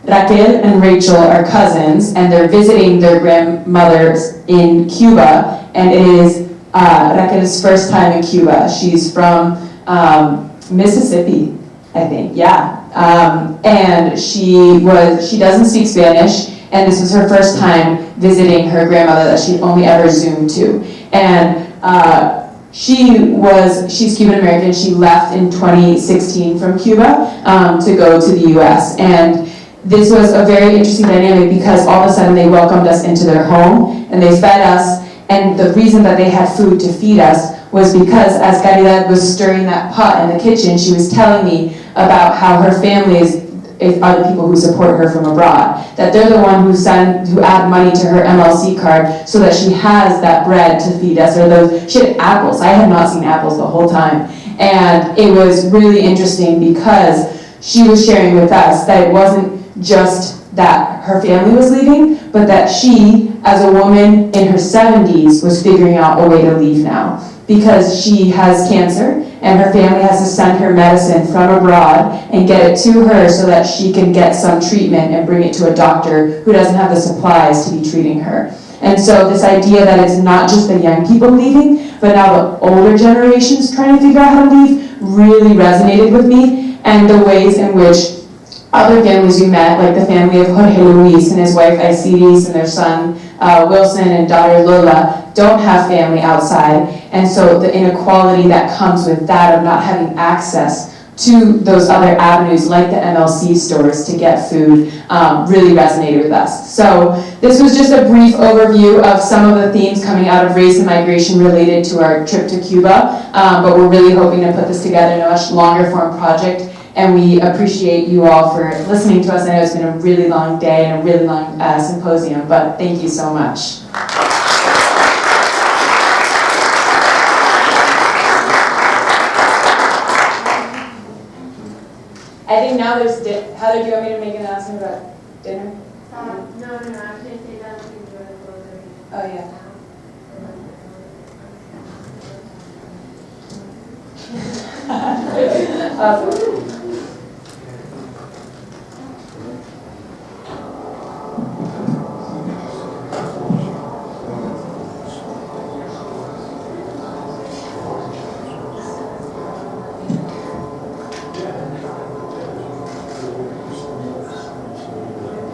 Raquel and Rachel are cousins, and they're visiting their grandmothers in Cuba, and it is Raquel's first time in Cuba. She's from Mississippi, I think, yeah. And she doesn't speak Spanish, and this was her first time visiting her grandmother that she'd only ever Zoomed to. And she's Cuban American. She left in 2016 from Cuba to go to the US. And this was a very interesting dynamic because all of a sudden they welcomed us into their home and they fed us. And the reason that they had food to feed us was because as Caridad was stirring that pot in the kitchen, she was telling me about how her family are the people who support her from abroad. That they're the one who add money to her MLC card so that she has that bread to feed us. She had apples. I had not seen apples the whole time. And it was really interesting because she was sharing with us that it wasn't just that her family was leaving, but that she as a woman in her 70s, was figuring out a way to leave now because she has cancer and her family has to send her medicine from abroad and get it to her so that she can get some treatment and bring it to a doctor who doesn't have the supplies to be treating her. And so this idea that it's not just the young people leaving, but now the older generations trying to figure out how to leave really resonated with me, and the ways in which other families we met, like the family of Jorge Luis and his wife Isidis and their son Wilson and daughter Lola, don't have family outside. And so the inequality that comes with that of not having access to those other avenues like the MLC stores to get food really resonated with us. So this was just a brief overview of some of the themes coming out of race and migration related to our trip to Cuba, but we're really hoping to put this together in a much longer form project, and we appreciate you all for listening to us. I know it's been a really long day and a really long symposium, but thank you so much. I think now there's Heather, do you want me to make an announcement about dinner? No, I was going to say that we can do it closer. Oh, yeah. Awesome.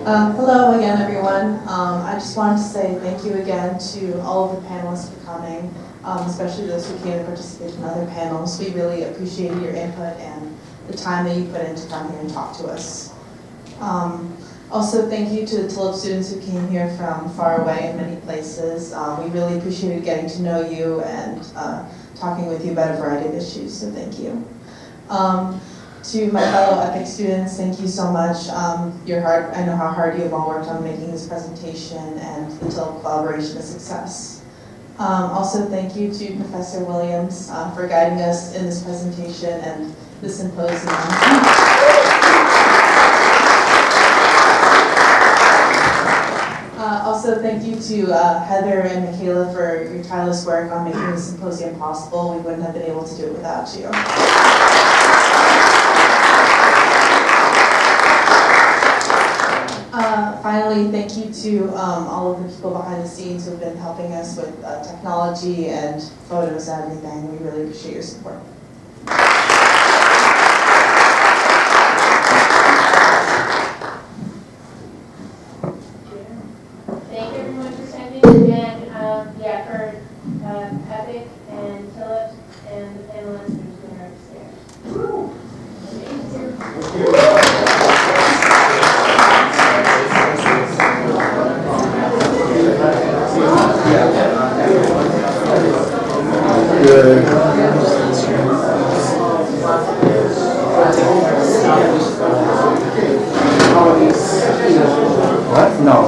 Hello again, everyone. I just wanted to say thank you again to all of the panelists for coming, especially those who came to participate in other panels. We really appreciated your input and the time that you put in to come here and talk to us. Also, thank you to the TULIP students who came here from far away in many places. We really appreciated getting to know you and talking with you about a variety of issues, so thank you. To my fellow EPIIC students, thank you so much. I know how hard you have all worked on making this presentation and the TULIP collaboration a success. Also, thank you to Professor Williams for guiding us in this presentation and the symposium. Also, thank you to Heather and Michaela for your tireless work on making the symposium possible. We wouldn't have been able to do it without you. Finally, thank you to all of the people behind the scenes who have been helping us with technology and photos and everything. We really appreciate your support.